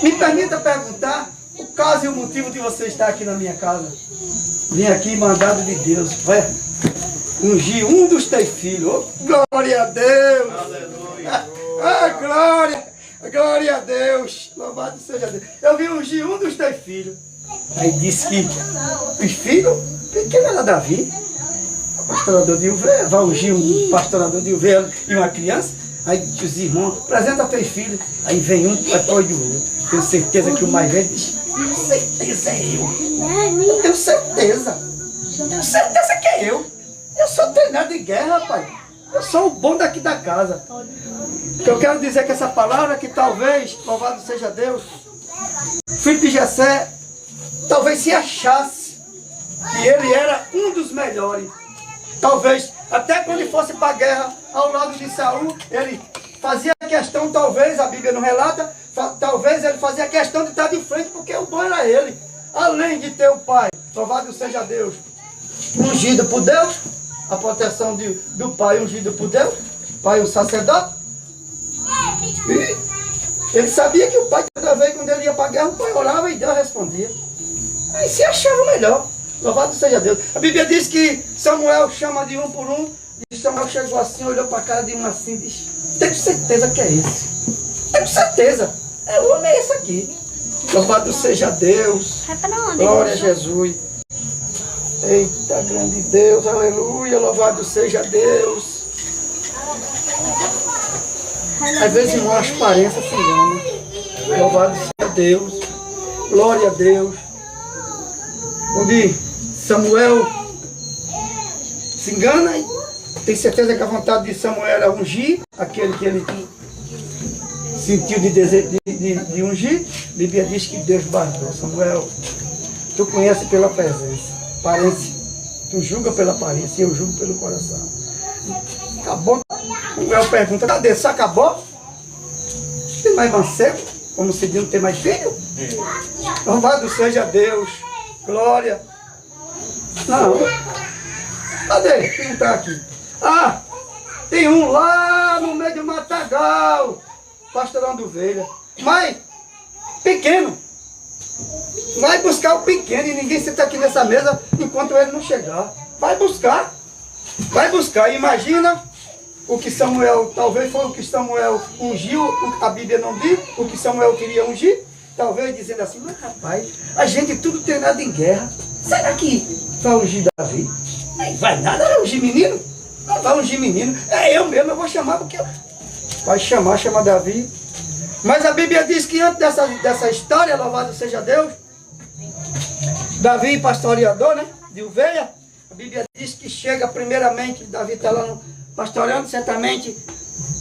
S3: me permita perguntar o caso e o motivo de você estar aqui na minha casa. Vim aqui mandado de Deus, vai ungir um dos 3 filhos. Oh, glória a Deus! Aleluia! Glória a Deus! Louvado seja Deus! Eu vim ungir um dos 3 filhos. Aí disse que os filhos, quem era Davi? O pastorador de ovelha, vai ungir um pastorador de ovelha e uma criança. Aí os irmãos, apresenta 3 filhos. Aí vem um atrás do outro. Tenho certeza que o mais velho diz, tenho certeza é eu. Eu tenho certeza. Tenho certeza que é eu. Eu sou treinado em guerra, rapaz. Eu sou o bom daqui da casa. Eu quero dizer que essa palavra que talvez, louvado seja Deus, filho de Jessé, talvez se achasse que ele era um dos melhores. Talvez, até quando ele fosse para a guerra ao lado de Saul, ele fazia questão, talvez, a Bíblia não relata, talvez ele fazia questão de estar de frente, porque o bom era ele. Além de ter o pai, louvado seja Deus, ungido por Deus, a proteção do pai ungido por Deus, pai o sacerdote. E ele sabia que o pai, toda vez quando ele ia para a guerra, o pai orava e Deus respondia. Aí se achava melhor. Louvado seja Deus. A Bíblia diz que Samuel chama de um por um. E Samuel chegou assim, olhou para a cara de um assim e disse, tenho certeza que é esse. Tenho certeza. O homem é esse aqui. Louvado seja Deus. Glória a Jesus. Eita, grande Deus. Aleluia. Louvado seja Deus. Às vezes, irmão, as aparências se enganam. Louvado seja Deus. Glória a Deus. onde Samuel se engana e tem certeza que a vontade de Samuel era ungir aquele que ele sentiu de desejo de ungir. A Bíblia diz que Deus guardou. Samuel, tu conhece pela presença, aparência, tu julga pela aparência e eu julgo pelo coração. Acabou. Samuel pergunta, cadê? Isso acabou? Tem mais mancebo? Como se diz, não tem mais filho? Louvado seja Deus. Glória. Não. Cadê? Quem não está aqui? Ah, tem um lá no meio do matagal, pastorando ovelha. Mas, pequeno. Vai buscar o pequeno e ninguém senta aqui nessa mesa enquanto ele não chegar. Vai buscar. Vai buscar. Imagina o que Samuel, talvez foi o que Samuel ungiu, a Bíblia não diz, o que Samuel queria ungir. Talvez dizendo assim, mas rapaz, a gente tudo treinado em guerra. Será que vai ungir Davi? Não vai nada, vai ungir menino? Não vai ungir menino. É eu mesmo, eu vou chamar porque eu... Vai chamar Davi. Mas a Bíblia diz que antes dessa história, louvado seja Deus, Davi, pastoreador, né, de ovelha, a Bíblia diz que chega primeiramente, Davi está lá pastoreando, certamente,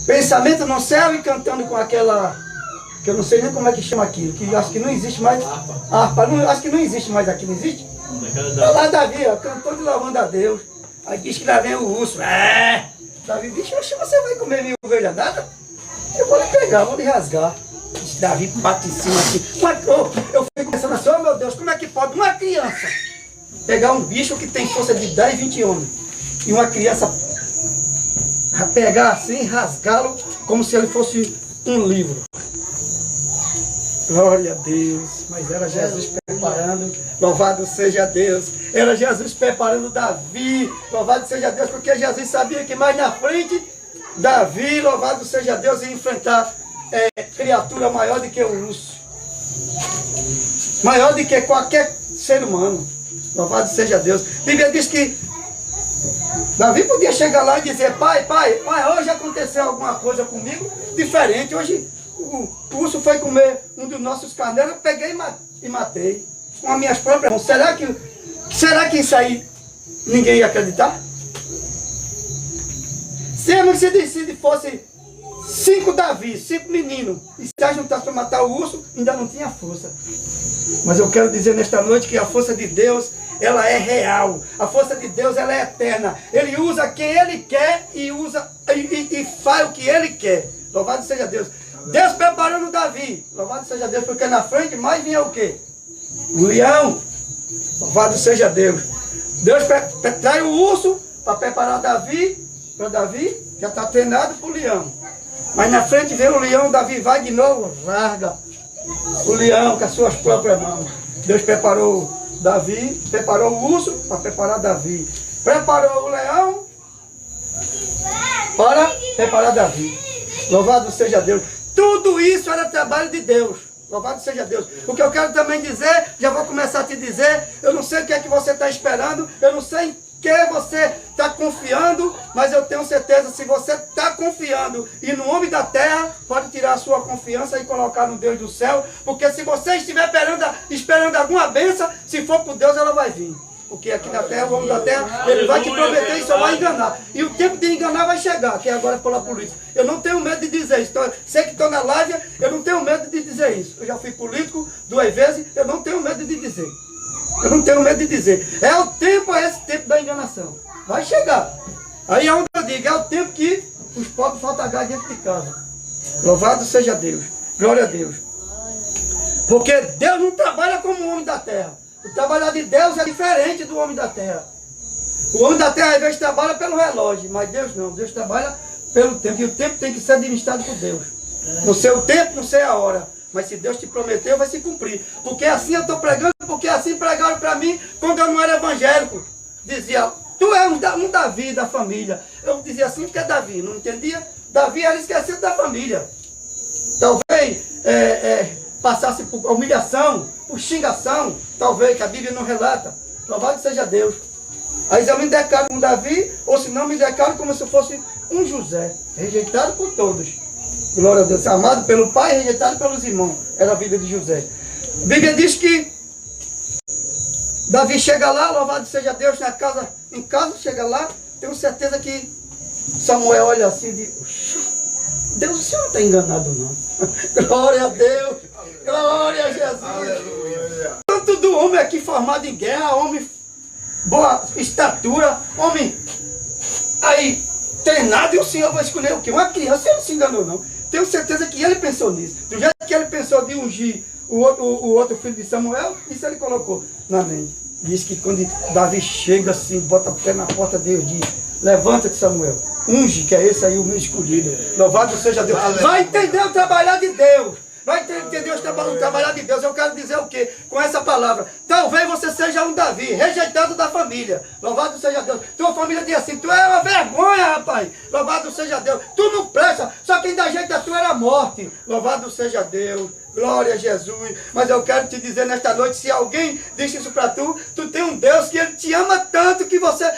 S3: pensamento no céu e cantando com aquela, que eu não sei nem como é que chama aquilo, que acho que não existe mais, harpa, acho que não existe mais aqui, não existe? Está lá Davi, ó, cantando e louvando a Deus. Aí diz que lá vem o urso. Davi diz, oxe, você vai comer minha ovelha nada? Eu vou lhe pegar, vou lhe rasgar. Davi bate em cima assim. Eu fico pensando assim, oh meu Deus, como é que pode uma criança pegar um bicho que tem força de 10, 20 homens e uma criança pegar assim, rasgá-lo como se ele fosse um livro. Glória a Deus, mas era Jesus preparando, louvado seja Deus, era Jesus preparando Davi, louvado seja Deus, porque Jesus sabia que mais na frente, Davi, louvado seja Deus, ia enfrentar criatura maior do que o urso, maior do que qualquer ser humano, louvado seja Deus. A Bíblia diz que Davi podia chegar lá e dizer, pai, hoje aconteceu alguma coisa comigo diferente, hoje o urso foi comer um dos nossos carneiros, eu peguei e matei com as minhas próprias mãos. Será que isso aí ninguém ia acreditar? Se fosse 5 Davi, 5 meninos, e se a juntasse para matar o urso, ainda não tinha força. Mas eu quero dizer nesta noite que a força de Deus, ela é real. A força de Deus, ela é eterna. Ele usa quem Ele quer e faz o que Ele quer. Louvado seja Deus. Deus preparando Davi. Louvado seja Deus, porque na frente mais vinha o quê? O leão. Louvado seja Deus. Deus traz o urso para preparar Davi. Para Davi, já está treinado para o leão. Mas na frente vem o leão, Davi vai de novo, larga o leão com as suas próprias mãos. Deus preparou Davi, preparou o urso para preparar Davi. Preparou o leão para preparar Davi. Louvado seja Deus. Tudo isso era trabalho de Deus. Louvado seja Deus. O que eu quero também dizer, já vou começar a te dizer, eu não sei o que é que você está esperando, eu não sei em que você está confiando, mas eu tenho certeza, se você está confiando e no homem da terra, pode tirar a sua confiança e colocar no Deus do céu, porque se você estiver esperando alguma bênção, se for por Deus, ela vai vir. Porque aqui na terra, o homem da terra, ele vai te prometer e só vai enganar. E o tempo de enganar vai chegar, que é agora pela política. Eu não tenho medo de dizer isso. Sei que estou na live, eu não tenho medo de dizer isso. Eu já fui político 2 vezes, eu não tenho medo de dizer. Eu não tenho medo de dizer. É o tempo, é esse tempo da enganação. Vai chegar. Aí é onde eu digo, é o tempo que os pobres faltam gás dentro de casa. Louvado seja Deus. Glória a Deus. Porque Deus não trabalha como o homem da terra. O trabalhar de Deus é diferente do homem da terra. O homem da terra às vezes trabalha pelo relógio, mas Deus não. Deus trabalha pelo tempo. E o tempo tem que ser administrado por Deus. No seu tempo, não sei a hora. Mas se Deus te prometeu, vai se cumprir. Porque assim eu estou pregando, porque assim pregaram para mim quando eu não era evangélico. Dizia, tu é um Davi da família. Eu dizia assim porque é Davi, não entendia? Davi era esquecido da família. Talvez passasse por humilhação, por xingação, talvez, que a Bíblia não relata. Louvado seja Deus. Aí eu me declaro com Davi, ou se não me declaro como se fosse um José, rejeitado por todos. Glória a Deus, amado pelo pai, rejeitado pelos irmãos. Era a vida de José. A Bíblia diz que Davi chega lá, louvado seja Deus, em casa, chega lá, tenho certeza que Samuel olha assim e diz, Deus, o senhor não está enganado não. Glória a Deus, glória a Jesus. Aleluia. Tanto do homem aqui formado em guerra, homem boa estatura, homem aí treinado, e o senhor vai escolher o quê? Uma criança, ele não se enganou não. Tenho certeza que ele pensou nisso. Do jeito que ele pensou de ungir o outro filho de Samuel, isso ele colocou na mente. Diz que quando Davi chega assim, bota o pé na porta, Deus diz, levanta-te Samuel, unge, que é esse aí o meu escolhido. Louvado seja Deus. Vai entender o trabalhar de Deus. Vai entender o trabalhar de Deus. Eu quero dizer o quê? Com essa palavra. Talvez você seja um Davi, rejeitado da família. Louvado seja Deus. Tua família diz assim, tu é uma vergonha, rapaz. Louvado seja Deus. Tu não presta, só quem dá jeito da tua era a morte. Louvado seja Deus. Glória a Jesus. Mas eu quero te dizer nesta noite, se alguém disse isso para tu, tu tem um Deus que ele te ama tanto que você,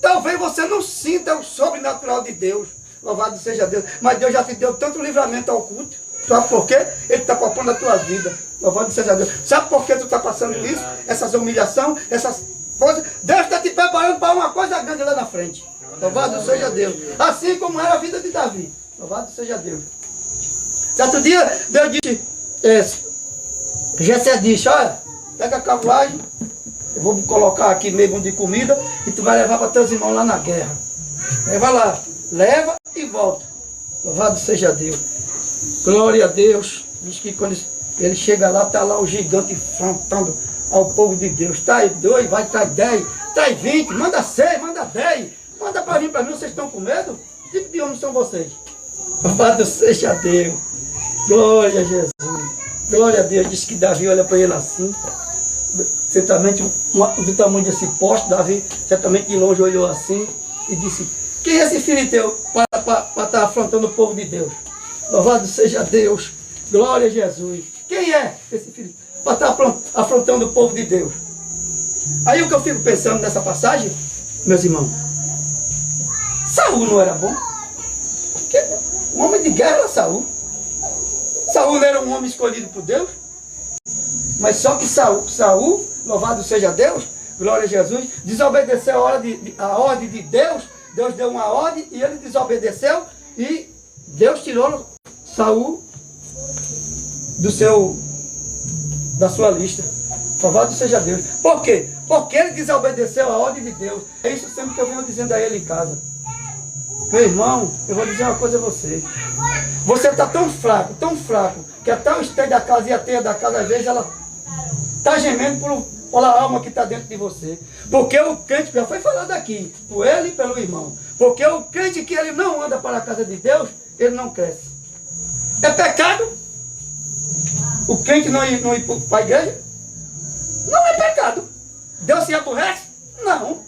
S3: talvez você não sinta o sobrenatural de Deus. Louvado seja Deus. Mas Deus já te deu tanto livramento ao culto. Sabe por quê? Ele está poupando a tua vida. Louvado seja Deus. Sabe por que tu está passando isso? Essas humilhações, essas coisas. Deus está te preparando para uma coisa grande lá na frente. Louvado seja Deus. Assim como era a vida de Davi. Louvado seja Deus. Certo dia, Deus disse, Jessé disse, olha, pega a carruagem, eu vou colocar aqui meio de comida e tu vai levar para teus irmãos lá na guerra. Leva lá, leva e volta. Louvado seja Deus. Glória a Deus. Diz que quando ele chega lá, está lá o gigante enfrentando ao povo de Deus. Traz 2, vai, traz 10, traz 20, manda 6, manda 10. Manda para vir para mim, vocês estão com medo? Que tipo de homens são vocês? Louvado seja Deus. Glória a Jesus. Glória a Deus. Diz que Davi olha para ele assim. Certamente do tamanho desse poste, Davi certamente de longe olhou assim e disse, quem é esse filho teu para estar afrontando o povo de Deus? Louvado seja Deus. Glória a Jesus. Quem é esse filho para estar afrontando o povo de Deus? Aí o que eu fico pensando nessa passagem, meus irmãos, Saul não era bom? Porque o homem de guerra era Saul. Saul não era um homem escolhido por Deus? Mas só que Saul, louvado seja Deus, glória a Jesus, desobedeceu a ordem de Deus. Deus deu uma ordem e ele desobedeceu e Deus tirou Saul da sua lista. Louvado seja Deus. Por quê? Porque ele desobedeceu a ordem de Deus. É isso sempre que eu venho dizendo a ele em casa. Meu irmão, eu vou dizer uma coisa a você. Você está tão fraco, que até o esteio da casa e a teia da casa, às vezes, ela está gemendo pela alma que está dentro de você. Porque o crente, já foi falado aqui, por ele e pelo irmão. Porque o crente que ele não anda para a casa de Deus, ele não cresce. É pecado? O crente não ir para a igreja? Não é pecado. Deus se aborrece? Não.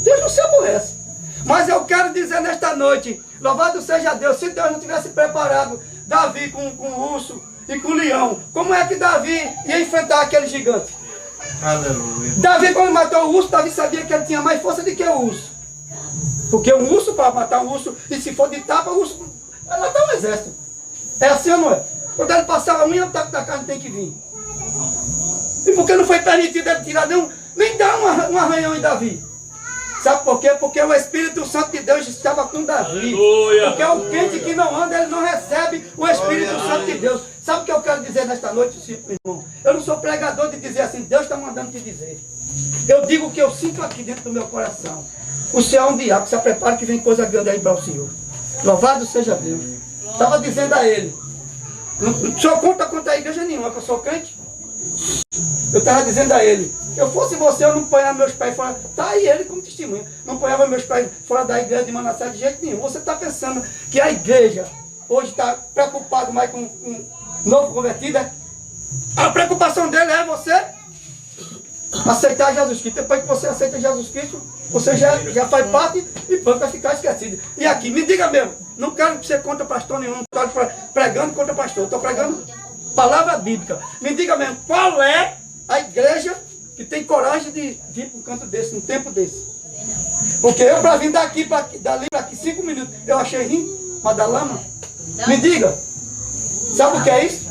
S3: Deus não se aborrece. Mas eu quero dizer nesta noite, louvado seja Deus, se Deus não tivesse preparado Davi com o urso e com o leão, como é que Davi ia enfrentar aquele gigante?
S2: Aleluia.
S3: Davi, quando matou o urso, Davi sabia que ele tinha mais força do que o urso. Porque um urso, para matar um urso, e se for de tapa, o urso vai matar um exército. É assim ou não é? Quando ele passar a unha, o taco da carne tem que vir. E por que não foi permitido ele tirar nem dar um arranhão em Davi? Sabe por quê? Porque o Espírito Santo de Deus estava com Davi.
S1: Aleluia.
S3: Porque o crente que não anda, ele não recebe o Espírito Santo de Deus. Sabe o que eu quero dizer nesta noite, irmão? Eu não sou pregador de dizer assim, Deus está mandando te dizer. Eu digo o que eu sinto aqui dentro do meu coração. O Senhor é um diabo, se prepara que vem coisa grande aí para o Senhor. Louvado seja Deus. Estava dizendo a ele, não sou contra a igreja nenhuma, que eu sou crente. Eu estava dizendo a ele, se eu fosse você, eu não ponhava meus pés fora. Está aí ele como testemunha. Não ponhava meus pés fora da igreja de Manassés de jeito nenhum. Você está pensando que a igreja hoje está preocupada mais com um novo convertido? A preocupação dele é você aceitar Jesus Cristo. Depois que você aceita Jesus Cristo, você já faz parte e pronto, vai ficar esquecido. E aqui, me diga mesmo, não quero que você contra pastor nenhum, não estou pregando contra pastor, estou pregando palavra bíblica. Me diga mesmo, qual é a igreja que tem coragem de vir para um canto desse, num tempo desse? Porque eu, para vir dali para aqui 5 minutos, eu achei rim, Madalama. Me diga, sabe o que é isso?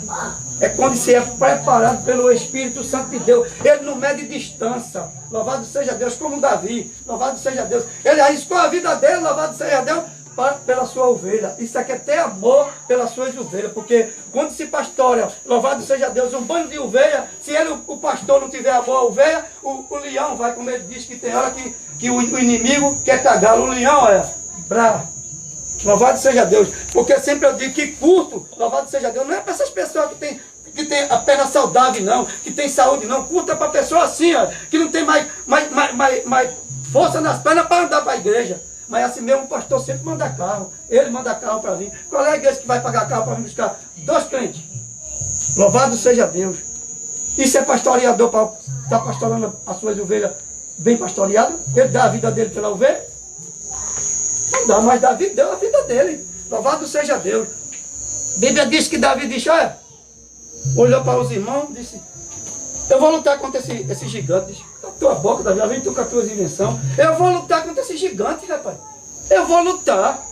S3: É quando se é preparado pelo Espírito Santo de Deus. Ele não mede distância. Louvado seja Deus, como Davi. Louvado seja Deus. Ele arriscou a vida dele, louvado seja Deus, pela sua ovelha. Isso aqui é ter amor pelas suas ovelhas. Porque quando se pastoreia, louvado seja Deus, um bando de ovelha, se ele, o pastor, não tiver amor à ovelha, o leão vai, como ele diz que tem hora que o inimigo quer cagá-lo. O leão é bravo. Louvado seja Deus. Porque sempre eu digo que curto, louvado seja Deus, não é para essas pessoas que tem a perna saudável, não, que tem saúde, não. Curta para pessoa assim, ó, que não tem mais força nas pernas para andar para a igreja. Mas assim mesmo o pastor sempre manda carro. Ele manda carro para vir. Qual é a igreja que vai pagar carro para vir buscar 2 crentes? Louvado seja Deus. Isso é pastoreador para estar pastorando as suas ovelhas bem pastoreadas? Ele dá a vida dele pela ovelha? Não dá, mas Davi deu a vida dele. Louvado seja Deus. A Bíblia diz que Davi disse, olha, olhou para os irmãos e disse, eu vou lutar contra esse gigante. Disse, a tua boca, Davi, vem tu com as tuas invenções. Eu vou lutar contra esse gigante, rapaz. Eu vou lutar.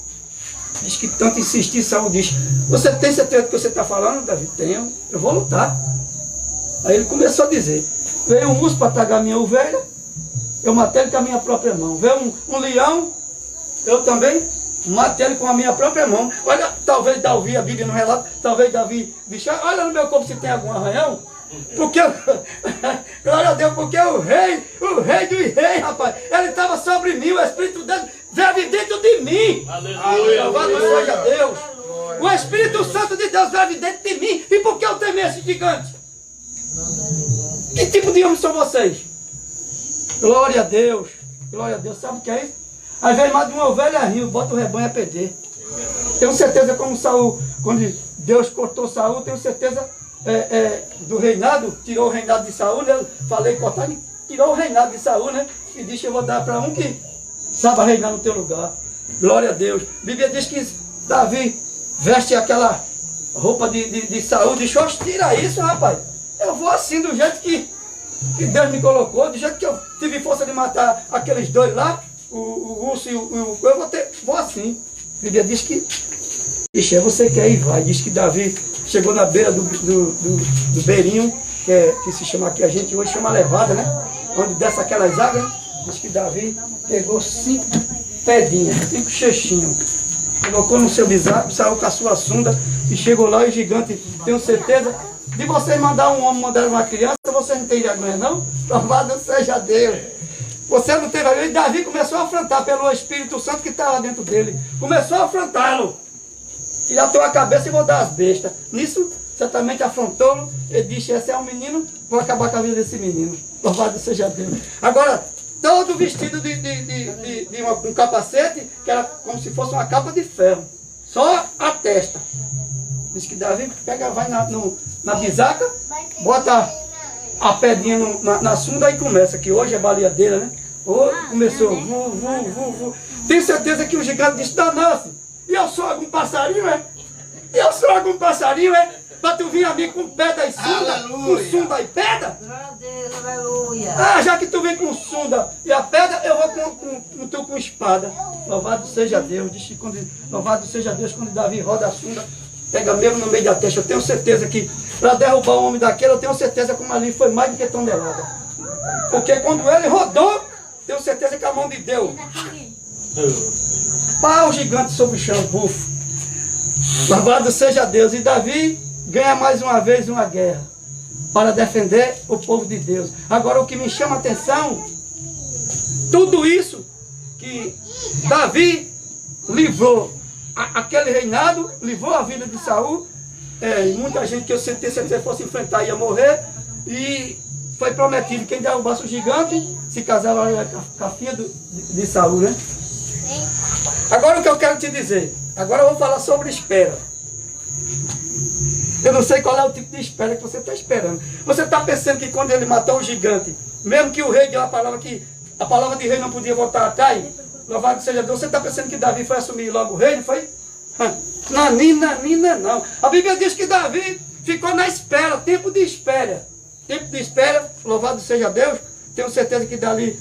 S3: Diz que tanto insistir, Saul diz, você tem certeza do que você está falando, Davi? Tenho, eu vou lutar. Aí ele começou a dizer, veio um urso para tagar minha ovelha, eu matei ele com a minha própria mão. Veio um leão, eu também matei ele com a minha própria mão. Olha, talvez Davi, a Bíblia não relata, talvez Davi disse, olha no meu corpo se tem algum arranhão. Porque, glória a Deus, porque o rei dos reis, rapaz, ele estava sobre mim, o Espírito dele vive dentro de mim. Aleluia. Louvado seja Deus. O Espírito Santo de Deus vive dentro de mim. E por que eu temi esse gigante? Que tipo de homem são vocês? Glória a Deus. Glória a Deus. Sabe o que é isso? Às vezes mais de uma ovelha rio, bota o rebanho a perder. Tenho certeza como Saul, quando Deus cortou Saul, tenho certeza do reinado, tirou o reinado de Saul, né? Eu falei cortar, ele tirou o reinado de Saul, né? E disse, eu vou dar para um que sabe reinar no teu lugar. Glória a Deus. A Bíblia diz que Davi veste aquela roupa de Saul, diz, oxe, tira isso, rapaz. Eu vou assim, do jeito que Deus me colocou, do jeito que eu tive força de matar aqueles dois lá, o urso e o eu vou assim. A Bíblia diz que, ixi, você quer ir, vai. Diz que Davi chegou na beira do beirinho, que se chama aqui, a gente hoje chama levada, né? Onde desce aquelas águas, né? Diz que Davi pegou 5 pedinhas, 5 cheixinhos, colocou no seu bisado, saiu com a sua sunda e chegou lá e o gigante, tenho certeza, de vocês mandar um homem, mandar uma criança, vocês não têm vergonha não? Louvado seja Deus. Você não tem vergonha. E Davi começou a afrontar pelo Espírito Santo que estava dentro dele. Começou a afrontá-lo. Tirar a tua cabeça e vou dar as bestas. Nisso, certamente afrontou-lo. Ele disse, esse é um menino, vou acabar com a vida desse menino. Louvado seja Deus. Agora, todo vestido de um capacete, que era como se fosse uma capa de ferro. Só a testa. Diz que Davi pega, vai na bisaca, bota a pedrinha na sunda e começa, que hoje é baleadeira, né? Hoje começou, Tenho certeza que o gigante disse, danou-se. E eu sou algum passarinho, é? E eu sou algum passarinho, é? Pra tu vir a mim com pedra e sunda, com sunda e pedra?
S4: Aleluia.
S3: Ah, já que tu vem com sunda e a pedra, eu vou com espada. Louvado seja Deus. Diz que louvado seja Deus, quando Davi roda a sunda, pega mesmo no meio da testa. Eu tenho certeza que para derrubar o homem daquele, eu tenho certeza que ali foi mais do que tonelada. Porque quando ele rodou, tenho certeza que a mão de Deus. Pá, o gigante sobre o chão, bufo. Louvado seja Deus. E Davi ganha mais uma vez uma guerra para defender o povo de Deus. Agora o que me chama a atenção, tudo isso que Davi livrou aquele reinado, livrou a vida de Saul, muita gente que eu tenho certeza que fosse enfrentar ia morrer, e foi prometido quem derrubasse o gigante se casava com a filha de Saul, né? Agora o que eu quero te dizer, agora eu vou falar sobre espera. Eu não sei qual é o tipo de espera que você está esperando. Você está pensando que quando ele matou o gigante, mesmo que o rei deu a palavra que a palavra de rei não podia voltar atrás, louvado seja Deus, você está pensando que Davi foi assumir logo o reino, foi? Não. A Bíblia diz que Davi ficou na espera, tempo de espera. Tempo de espera, louvado seja Deus. Tenho certeza que Davi,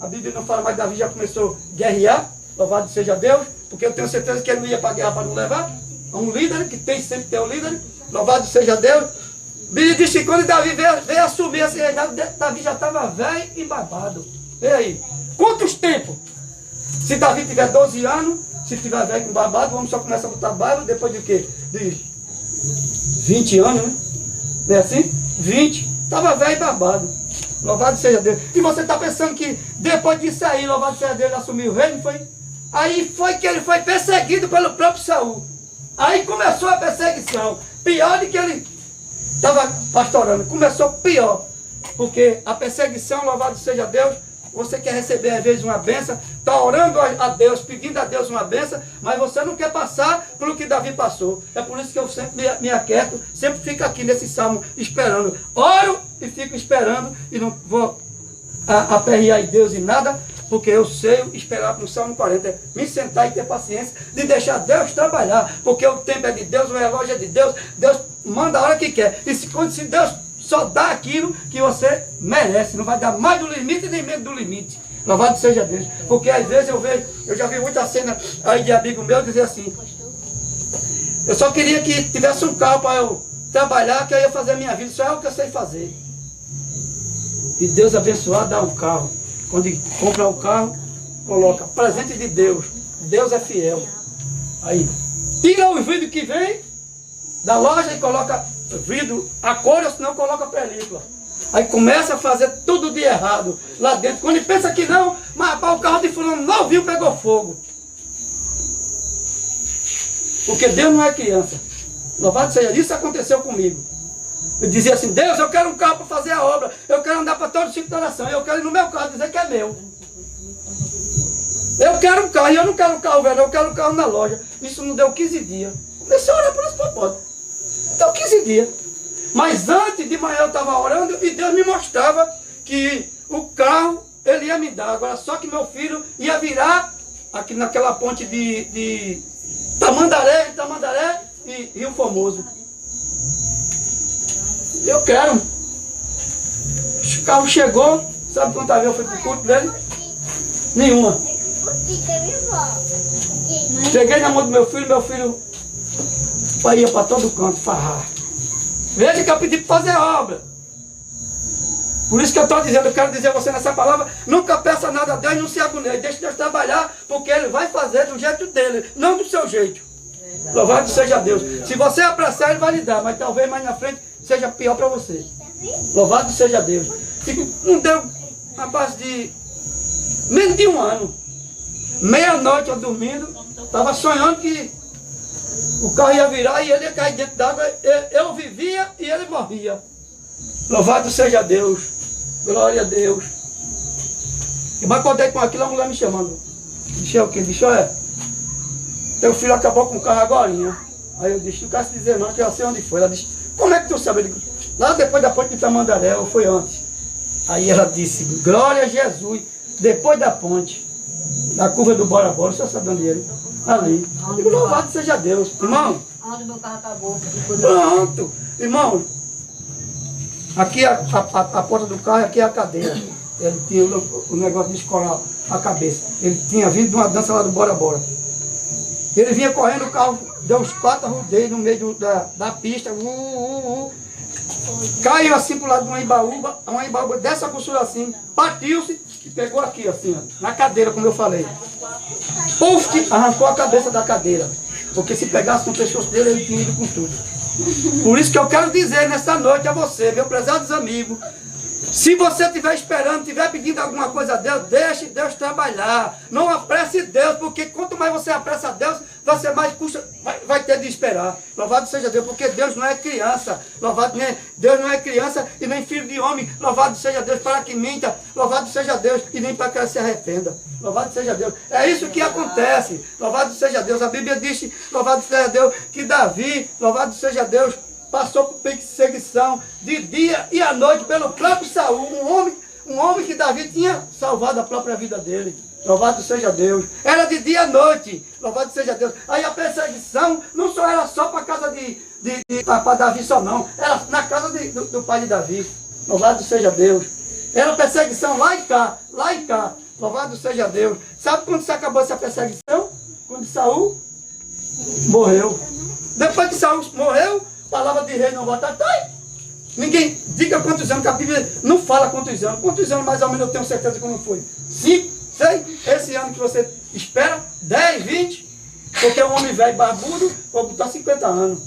S3: a Bíblia não fala, mas Davi já começou a guerrear, louvado seja Deus, porque eu tenho certeza que ele não ia para a guerra para não levar. Um líder, que tem sempre ter um líder, Louvado seja Deus. Bíblia diz que quando Davi veio assumir esse reinado, Davi já estava velho e babado. E aí? Quantos tempos? Se Davi tiver 12 anos, se tiver velho com babado, vamos só começar a botar barba depois de quê? De 20 anos, né? Não é assim? 20. Estava velho e babado. Louvado seja Deus. E você está pensando que depois disso aí, louvado seja Deus, ele assumiu o reino, foi? Aí foi que ele foi perseguido pelo próprio Saul. Aí começou a perseguição. Pior do que ele estava pastorando. Começou pior. Porque a perseguição, louvado seja Deus, você quer receber às vezes uma bênção, está orando a Deus, pedindo a Deus uma bênção, mas você não quer passar pelo que Davi passou. É por isso que eu sempre me aquieto, sempre fico aqui nesse salmo esperando. Oro e fico esperando e não vou aperrear em Deus em nada, porque eu sei esperar no Salmo 40, me sentar e ter paciência de deixar Deus trabalhar, porque o tempo é de Deus, o relógio é de Deus, Deus manda a hora que quer. E se Deus só dá aquilo que você merece, não vai dar mais do limite nem menos do limite. Louvado seja Deus. Porque às vezes eu já vi muita cena aí de amigo meu dizer assim, eu só queria que tivesse um carro para eu trabalhar, que eu ia fazer a minha vida, só é o que eu sei fazer. E Deus abençoar, dá um carro. Quando compra o carro, coloca presente de Deus. Deus é fiel. Aí, tira o vidro que vem da loja e coloca vidro a cor, ou senão coloca película. Aí começa a fazer tudo de errado lá dentro. Quando ele pensa que não, mas rapaz, o carro de fulano novinho pegou fogo. Porque Deus não é criança. Louvado seja, isso aconteceu comigo. Eu dizia assim, Deus, eu quero um carro para fazer a obra, eu quero andar para todo o sítio da nação, eu quero ir no meu carro dizer que é meu. Eu quero um carro, e eu não quero um carro velho, eu quero um carro na loja. Isso não deu 15 dias. Comecei a orar por esse propósito. Deu 15 dias. Mas antes de manhã eu estava orando e Deus me mostrava que o carro ele ia me dar. Agora só que meu filho ia virar aqui naquela ponte de Tamandaré e Rio Formoso. Eu quero. O carro chegou, sabe quantas vezes eu fui pro culto dele? Nenhuma. Cheguei na mão do meu filho ia para todo canto, farrar. Veja que eu pedi para fazer obra. Por isso que eu estou dizendo, eu quero dizer a você nessa palavra, nunca peça nada a Deus, não se agonie, deixe Deus trabalhar, porque Ele vai fazer do jeito dele, não do seu jeito. Louvado seja Deus. Se você apressar, Ele vai lhe dar, mas talvez mais na frente seja pior para você. Louvado seja Deus. Não deu uma base de menos de um ano. Meia-noite eu dormindo, estava sonhando que o carro ia virar e ele ia cair dentro d'água. Eu vivia e ele morria. Louvado seja Deus. Glória a Deus. Eu me acordei com aquilo, a mulher me chamando. Disse, o quê? Disse, teu filho acabou com o carro agorinha. Aí eu disse, não quero se dizer não, que eu sei onde foi. Ela disse, como é que tu sabe? Eu digo, lá depois da ponte de Tamandaré, ou foi antes? Aí ela disse, glória a Jesus, depois da ponte, na curva do Bora Bora, o senhor sabe onde ele? Ali. Eu digo, louvado seja Deus. Irmão.
S4: Onde meu carro acabou.
S3: Pronto. Irmão, aqui a porta do carro, aqui é a cadeira. Ele tinha o negócio de escorar a cabeça. Ele tinha vindo de uma dança lá do Bora Bora. Ele vinha correndo, o carro deu uns 4 rodeios no meio da pista. Caiu assim pro lado de uma embaúba dessa grossura assim, partiu-se e pegou aqui assim, ó, na cadeira, como eu falei. Puf, arrancou a cabeça da cadeira. Porque se pegasse no pescoço dele, ele tinha ido com tudo. Por isso que eu quero dizer nessa noite a você, meus prezados amigos, se você estiver esperando, estiver pedindo alguma coisa a Deus, deixe Deus trabalhar. Não apresse Deus, porque quanto mais você apressa a Deus, você mais vai ter de esperar. Louvado seja Deus, porque Deus não é criança. Deus não é criança e nem filho de homem. Louvado seja Deus para que minta. Louvado seja Deus e nem para que ela se arrependa. Louvado seja Deus. É isso que acontece. Louvado seja Deus. A Bíblia diz, louvado seja Deus, que Davi, louvado seja Deus, passou por perseguição de dia e à noite pelo próprio Saul, um homem que Davi tinha salvado a própria vida dele. Louvado seja Deus. Era de dia à noite. Louvado seja Deus. Aí a perseguição não só era só para a casa para Davi só não. Era na casa do pai de Davi. Louvado seja Deus. Era perseguição lá e cá, lá e cá. Louvado seja Deus. Sabe quando se acabou essa perseguição? Quando Saul morreu. Depois que Saul morreu, palavra de rei não volta atrás. Ninguém diga quantos anos, que a Bíblia não fala quantos anos. Quantos anos mais ou menos eu tenho certeza que não foi? 5, 6, esse ano que você espera, 10, 20, porque um homem velho barbudo, vou botar 50 anos.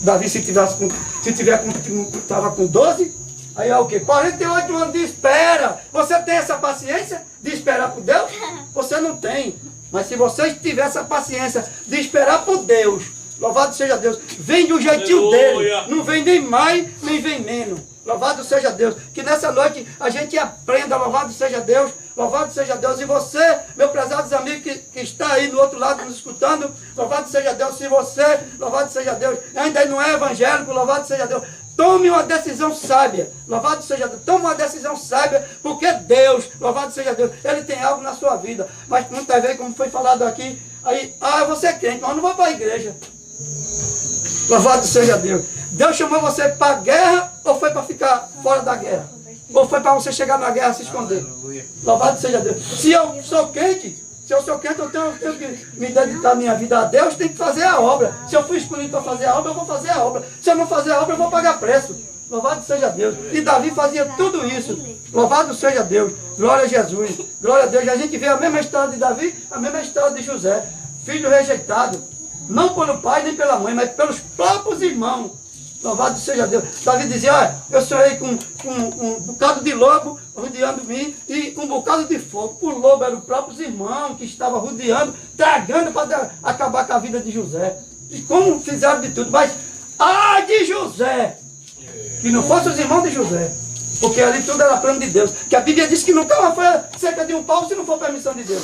S3: Davi, se estava com 12, aí é o quê? 48 anos de espera. Você tem essa paciência de esperar por Deus? Você não tem. Mas se você tiver essa paciência de esperar por Deus, louvado seja Deus, vem do jeitinho dele, não vem nem mais, nem vem menos. Louvado seja Deus. Que nessa noite a gente aprenda, louvado seja Deus, louvado seja Deus. E você, meu prezados amigos que está aí do outro lado nos escutando, louvado seja Deus. Se você, louvado seja Deus, ainda não é evangélico, louvado seja Deus, tome uma decisão sábia, louvado seja Deus, tome uma decisão sábia, porque Deus, louvado seja Deus, Ele tem algo na sua vida. Mas muitas vezes, como foi falado aqui, aí, você é crente, mas não vai para a igreja. Louvado seja Deus. Deus chamou você para a guerra ou foi para ficar fora da guerra? Ou foi para você chegar na guerra e se esconder? Louvado seja Deus. Se eu sou crente, eu tenho que me dedicar a minha vida a Deus, tenho que fazer a obra. Se eu fui escolhido para fazer a obra, eu vou fazer a obra. Se eu não fazer a obra, eu vou pagar preço. Louvado seja Deus. E Davi fazia tudo isso. Louvado seja Deus. Glória a Jesus. Glória a Deus. E a gente vê a mesma história de Davi, a mesma história de José. Filho rejeitado. Não pelo pai nem pela mãe, mas pelos próprios irmãos. Louvado seja Deus. Davi dizia, olha, eu sonhei com um bocado de lobo rodeando-me e um bocado de fogo. O lobo era os próprios irmãos que estavam rodeando, tragando para acabar com a vida de José. E como fizeram de tudo, mas de José, que não fossem os irmãos de José, porque ali tudo era plano de Deus. Que a Bíblia diz que nunca foi cerca de um pau se não for permissão de Deus.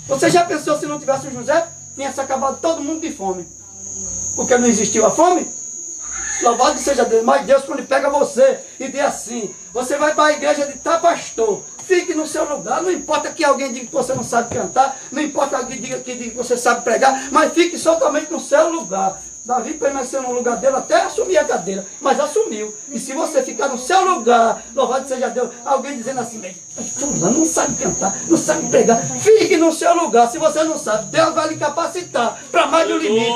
S3: Você já pensou se não tivesse o José? Tinha se acabado todo mundo de fome. Porque não existiu a fome? Louvado seja Deus. Mas Deus, quando pega você e diz assim, você vai para a igreja de pastor, fique no seu lugar. Não importa que alguém diga que você não sabe cantar, não importa que alguém diga que você sabe pregar, mas fique somente no seu lugar. Davi permaneceu no lugar dele até assumir a cadeira, mas assumiu. E se você ficar no seu lugar, louvado seja Deus, alguém dizendo assim, fulano não sabe cantar, não sabe pregar, fique no seu lugar. Se você não sabe, Deus vai lhe capacitar para mais do limite.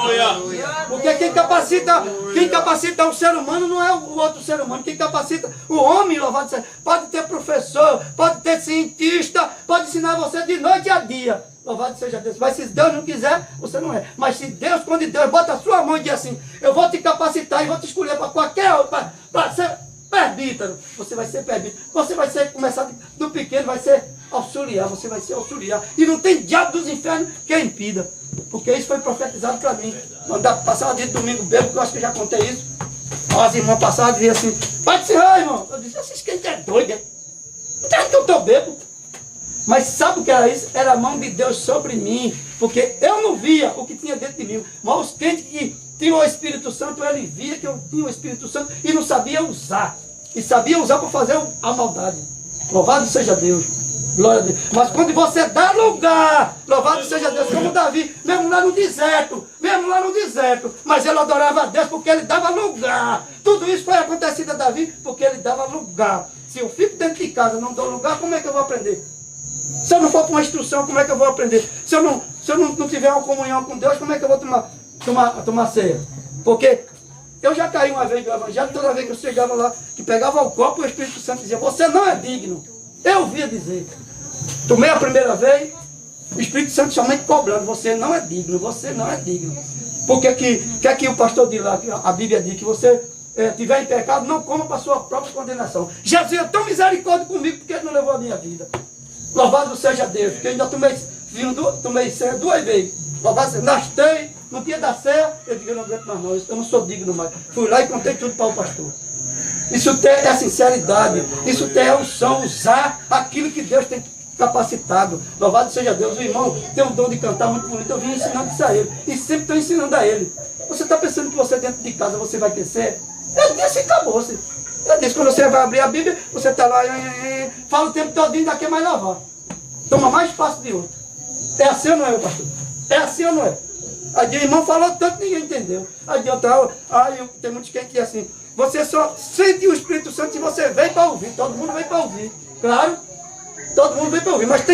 S3: Porque quem capacita um ser humano não é o outro ser humano. Quem capacita o homem, louvado seja, pode ter professor, pode ter cientista, pode ensinar você de noite a dia. Louvado seja Deus. Mas se Deus não quiser, você não é. Mas se Deus, quando Deus bota a sua mão e diz assim, eu vou te capacitar e vou te escolher para qualquer outro, para ser presbítero, você vai ser presbítero. Você vai ser, começar do pequeno, vai ser auxiliar, você vai ser auxiliar. E não tem diabo dos infernos que impida. Porque isso foi profetizado para mim. Quando passava dia de domingo bebo, que eu acho que eu já contei isso. As irmãs passavam e diziam assim, vai te ensinar, irmão. Eu disse, esses crentes é doido, é? Não tem que eu estou bebo. Mas sabe o que era isso? Era a mão de Deus sobre mim. Porque eu não via o que tinha dentro de mim. Mas os crentes que tinham o Espírito Santo, ele via que eu tinha o Espírito Santo e não sabia usar. E sabia usar para fazer a maldade. Louvado seja Deus. Glória a Deus. Mas quando você dá lugar, louvado seja Deus, como Davi, mesmo lá no deserto, mas ele adorava a Deus porque ele dava lugar. Tudo isso foi acontecido a Davi porque ele dava lugar. Se eu fico dentro de casa e não dou lugar, como é que eu vou aprender? Se eu não for para uma instrução, como é que eu vou aprender? Se eu não tiver uma comunhão com Deus, como é que eu vou tomar ceia? Porque eu já caí uma vez do evangelho, toda vez que eu chegava lá, que pegava o copo, o Espírito Santo dizia, você não é digno. Eu ouvia dizer. Tomei a primeira vez, o Espírito Santo somente cobrando, você não é digno, você não é digno. Porque que o pastor diz lá, que a Bíblia diz que você tiver em pecado, não coma para a sua própria condenação. Jesus é tão misericórdia comigo porque ele não levou a minha vida. Louvado seja Deus, porque eu ainda tomei ceia 2 vezes. Louvado seja, nastei, no dia da ceia, eu digo, eu não aguento mais não, eu não sou digno mais. Fui lá e contei tudo para o pastor. Isso é sinceridade, isso é unção, usar aquilo que Deus tem capacitado. Louvado seja Deus, o irmão tem um dom de cantar muito bonito, eu vim ensinando isso a ele. E sempre estou ensinando a ele. Você está pensando que você dentro de casa você vai crescer? Eu disse, acabou-se. Eu disse, quando você vai abrir a Bíblia, você está lá, fala o tempo todinho, daqui é mais lavar. Toma mais espaço de outro. É assim ou não é, pastor? É assim ou não é? Aí o irmão falou tanto, ninguém entendeu. Aí tem muitos que dizem assim, você só sente o Espírito Santo se você vem para ouvir. Todo mundo vem para ouvir. Claro, todo mundo vem para ouvir. Mas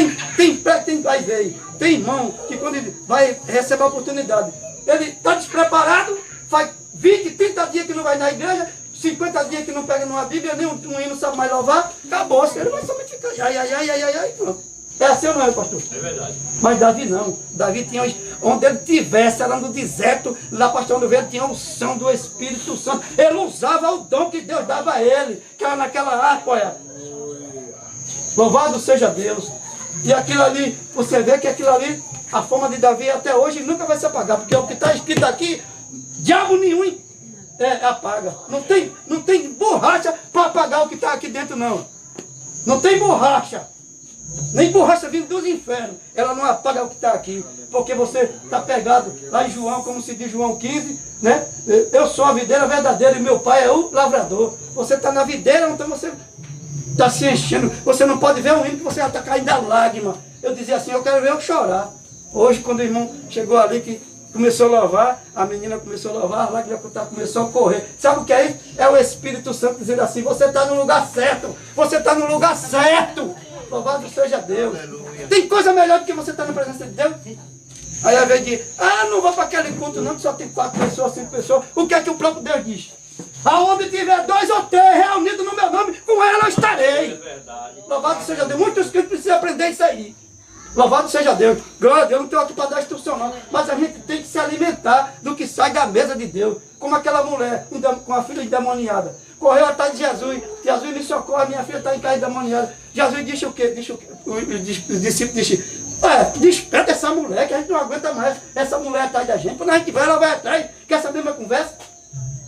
S3: vai ver. Tem irmão que quando ele vai receber a oportunidade, ele está despreparado, faz 20, 30 dias que não vai na igreja, 50 dias que não pega numa Bíblia, nem um hino sabe mais louvar, acabou, ele vai somente ficar, ai, pronto. É assim ou não é, pastor?
S1: É verdade.
S3: Mas Davi não. Davi tinha, onde ele tivesse, era no deserto, lá pastor onde ele tinha a unção do Espírito Santo. Ele usava o dom que Deus dava a ele, que era naquela harpa, olha. Louvado seja Deus. E aquilo ali, você vê que aquilo ali, a forma de Davi até hoje nunca vai se apagar, porque o que está escrito aqui, diabo nenhum apaga. Não tem borracha para apagar o que está aqui dentro, não. Não tem borracha. Nem borracha vindo dos infernos. Ela não apaga o que está aqui. Porque você está pegado lá em João, como se diz João 15, né? Eu sou a videira verdadeira e meu pai é o lavrador. Você está na videira, então você está se enchendo. Você não pode ver um hino que você já está caindo a lágrima. Eu dizia assim, eu quero ver eu chorar. Hoje, quando o irmão chegou ali, que começou a louvar, a menina começou a louvar, a lágrima começou a correr. Sabe o que é isso? É o Espírito Santo dizendo assim, você está no lugar certo. Você está no lugar certo. Louvado seja Deus. Tem coisa melhor do que você estar na presença de Deus? Aí ao invés de, não vou para aquele culto não, que só tem 4 pessoas, 5 pessoas. O que é que o próprio Deus diz? Aonde tiver 2 ou 3 reunidos no meu nome, com ela eu estarei. É verdade. Louvado seja Deus. Muitos crentes precisam aprender isso aí. Louvado seja Deus. Glória a Deus, não estou aqui para dar instrução não. Mas a gente tem que se alimentar do que sai da mesa de Deus. Como aquela mulher com a filha endemoniada. Correu atrás de Jesus. Jesus me socorre, minha filha está em casa endemoniada. Jesus disse o quê? Os discípulos disseram, desperta essa mulher, que a gente não aguenta mais essa mulher atrás da gente. Quando a gente vai, ela vai atrás. Quer saber minha conversa?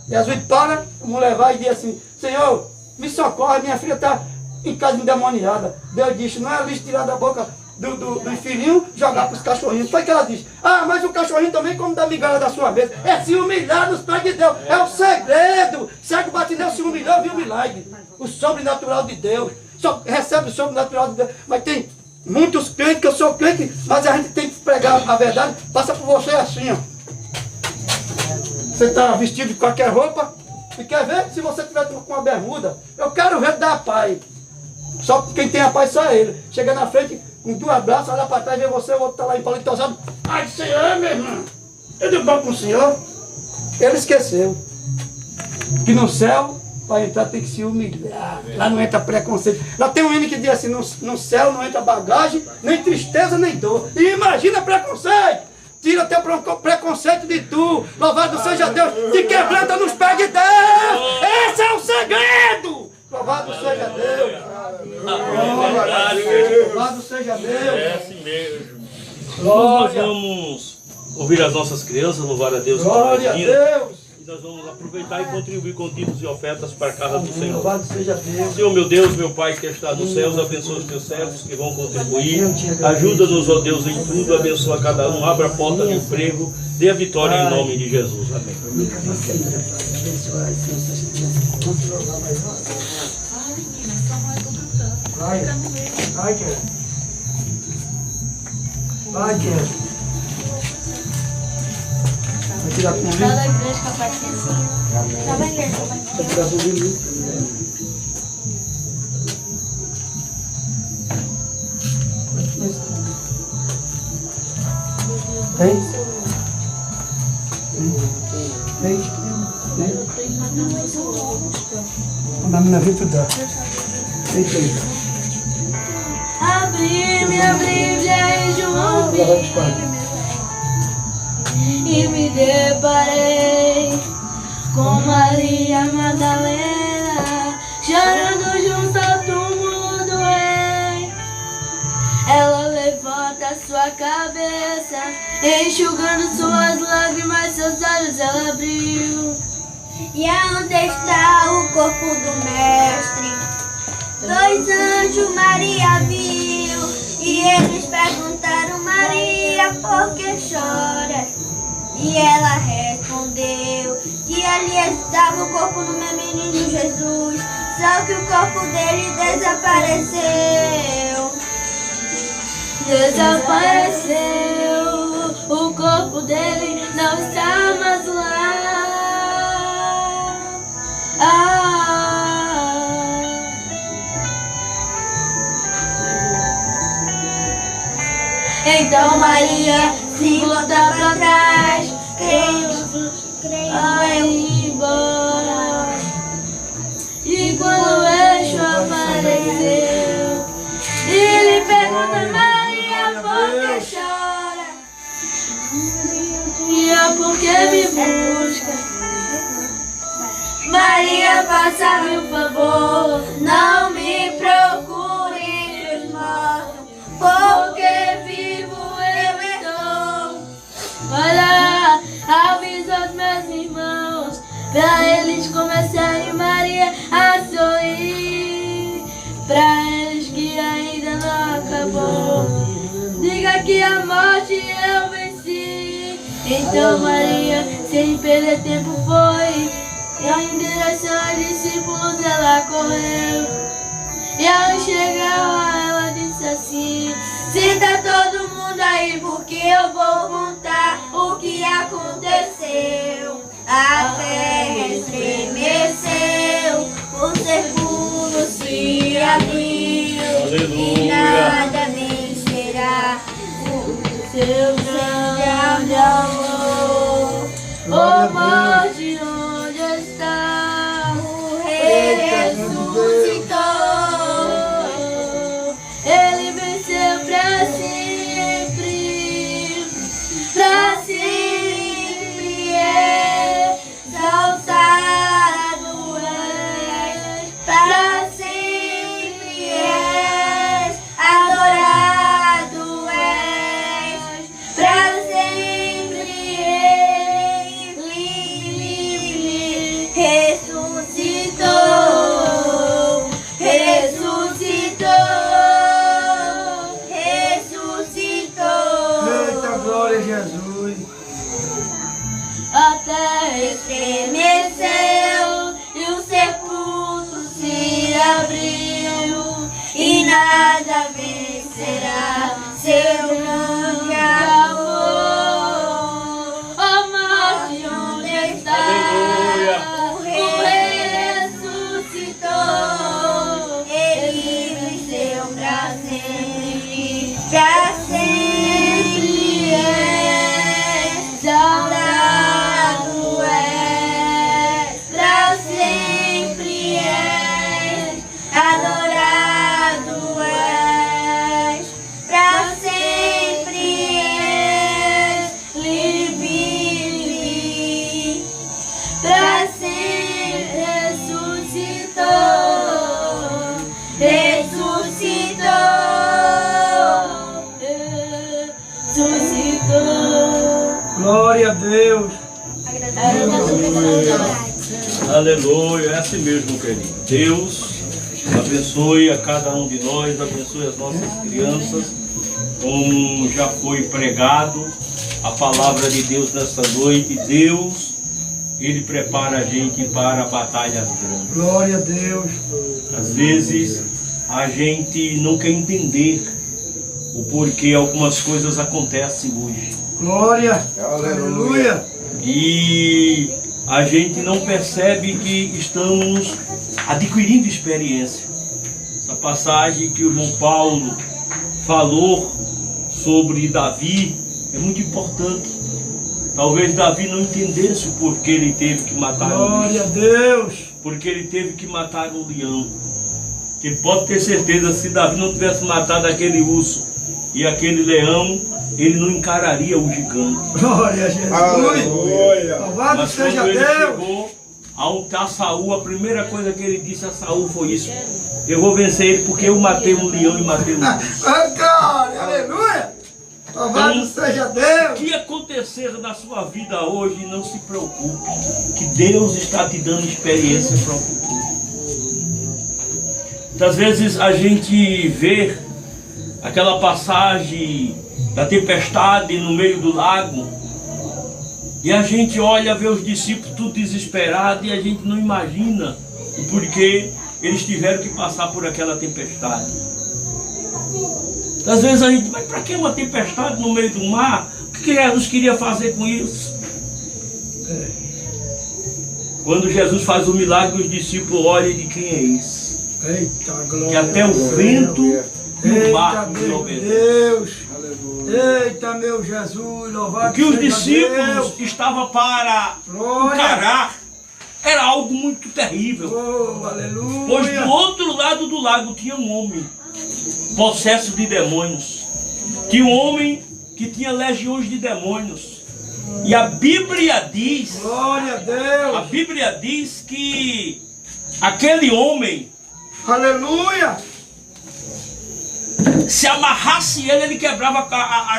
S3: Jesus para, a mulher vai e diz assim, Senhor, me socorre, minha filha está em casa endemoniada. Deus disse, não é lixo tirar da boca do filhinho, jogar para os cachorrinhos. Foi que ela disse, mas o cachorrinho também come da migalha da sua mesa. É se humilhar nos pés de Deus. É o segredo. Cego Batineu se humilhou, viu o milagre. O sobrenatural de Deus. Recebe o sobrenatural de Deus. Mas tem muitos crentes, que eu sou crente, mas a gente tem que pregar a verdade. Passa por você assim, ó. Você está vestido de qualquer roupa e quer ver se você tiver com uma bermuda. Eu quero ver dar paz. Só quem tem a paz só é ele. Chega na frente com 2 braços, olha para trás, vê você, o outro está lá em palito tosado. Ai, Senhor, meu irmão, tudo bom com o Senhor? Ele esqueceu que no céu, para entrar, tem que se humilhar. Lá não entra preconceito. Lá tem um hino que diz assim, no céu não entra bagagem, nem tristeza, nem dor. E imagina preconceito. Tira teu preconceito de tu. Louvado seja Deus. Te quebranta nos pés de Deus. Esse é o segredo. Louvado seja Deus. Louvado seja Deus.
S1: É assim mesmo. Nós vamos ouvir as nossas crianças, louvar a Deus.
S3: Glória a Deus.
S1: E nós vamos aproveitar e contribuir com dízimos e ofertas para a casa do Senhor.
S3: Louvado seja Deus.
S1: Senhor, meu Deus, meu Pai que está nos céus, abençoa os teus servos que vão contribuir. Ajuda-nos, ó Deus, em tudo. Abençoa cada um. Abra a porta de emprego. Dê a vitória em nome de Jesus. Amém.
S3: Vai, quer. Vai, quer. Vai tirar comigo.
S5: Fala da igreja com a paciência. Tá bem,
S3: Vai tirar comigo. Tem? Na minha vida dá. Tem.
S5: Abri-me a Bíblia em João 20 e me deparei com Maria Madalena chorando junto ao túmulo do rei. Ela levanta sua cabeça, enxugando suas lágrimas, seus olhos ela abriu.
S8: E aonde está o corpo do mestre? 2 anjos Maria viu, e eles perguntaram, Maria, por que choras? E ela respondeu que ali estava o corpo do meu menino Jesus, só que o corpo dele desapareceu.
S5: Desapareceu, o corpo dele não está mais lá.
S8: Então Maria se volta para trás,
S5: vai embora. E quando o eixo apareceu, ele pergunta: Maria, por que chora? Maria, por que me busca? Maria, faça-me um favor, não me procure entre os mortos, porque vivo eu estou. Olha, avisa os meus irmãos, pra eles começarem Maria a sorrir, pra eles que ainda não acabou. Diga que a morte eu venci. Então Maria, sem perder tempo, foi. E em direção aos discípulos ela correu. E ao chegar lá ela disse assim: senta todo mundo aí, porque eu vou contar o que aconteceu. A terra estremeceu, o sepulcro se abriu.
S1: Aleluia.
S5: E nada vencerá o seu grande amor. Oh morte, onde está? O Rei ressuscitou. Ele venceu pra sempre. Pra sempre exaltado és. Pra sempre és adorado és. Pra sempre livre ressuscitou. Ressuscitou. Ressuscitou.
S3: Eita, glória a Jesus.
S5: A terra estremeceu e o sepulcro se abriu, e nada vencerá seu grande amor. Oh morte, onde está?
S1: Aleluia.
S5: O Rei ressuscitou. Ele venceu pra sempre. Pra sempre exaltado és. Pra sempre és adorado és. Pra sempre és livre. Pra sempre ressuscitou. Ressuscitou. Ressuscitou.
S3: Glória a Deus.
S1: Aleluia, é assim mesmo, querido. Deus abençoe a cada um de nós, abençoe as nossas crianças, como já foi pregado a palavra de Deus nesta noite. Deus, Ele prepara a gente para batalhas grandes.
S3: Glória a Deus.
S1: Às vezes a gente não quer entender o porquê algumas coisas acontecem hoje.
S3: Glória. Aleluia.
S1: E a gente não percebe que estamos adquirindo experiência. Essa passagem que o irmão Paulo falou sobre Davi é muito importante. Talvez Davi não entendesse o porquê ele teve que matar um
S3: Glória a
S1: urso,
S3: Deus.
S1: porque ele teve que matar um leão. Que pode ter certeza, se Davi não tivesse matado aquele urso e aquele leão, ele não encararia o gigante.
S3: Glória a Jesus.
S2: Aleluia.
S3: Louvado
S1: Mas
S3: seja
S1: quando ele
S3: Deus.
S1: chegou a Saul, a primeira coisa que ele disse a Saul foi isso: eu vou vencer ele porque eu matei um leão e matei um urso.
S3: Ah, glória, aleluia. Louvado
S1: Então,
S3: seja
S1: O
S3: Deus.
S1: que acontecer na sua vida hoje, não se preocupe, que Deus está te dando experiência para o futuro. Muitas vezes a gente vê aquela passagem da tempestade no meio do lago, e a gente olha, vê os discípulos tudo desesperados, e a gente não imagina o porquê eles tiveram que passar por aquela tempestade. Às vezes a gente, mas para que uma tempestade no meio do mar? O que Jesus queria fazer com isso? Quando Jesus faz o milagre, os discípulos olham de quem é isso?
S3: Eita, glória.
S1: Que até o vento e o mar
S3: Eita,
S1: nos
S3: meu
S1: obedecem.
S3: Deus. Eita, meu Jesus, louvado
S1: O que os
S3: seja
S1: discípulos
S3: Deus.
S1: estavam para
S3: Glória.
S1: encarar era algo muito terrível.
S3: Oh, aleluia.
S1: Pois do outro lado do lago tinha um homem possesso de demônios. Tinha um homem que tinha legiões de demônios. E a Bíblia diz,
S3: Glória a Deus.
S1: a Bíblia diz que aquele homem,
S3: Aleluia.
S1: se amarrasse ele quebrava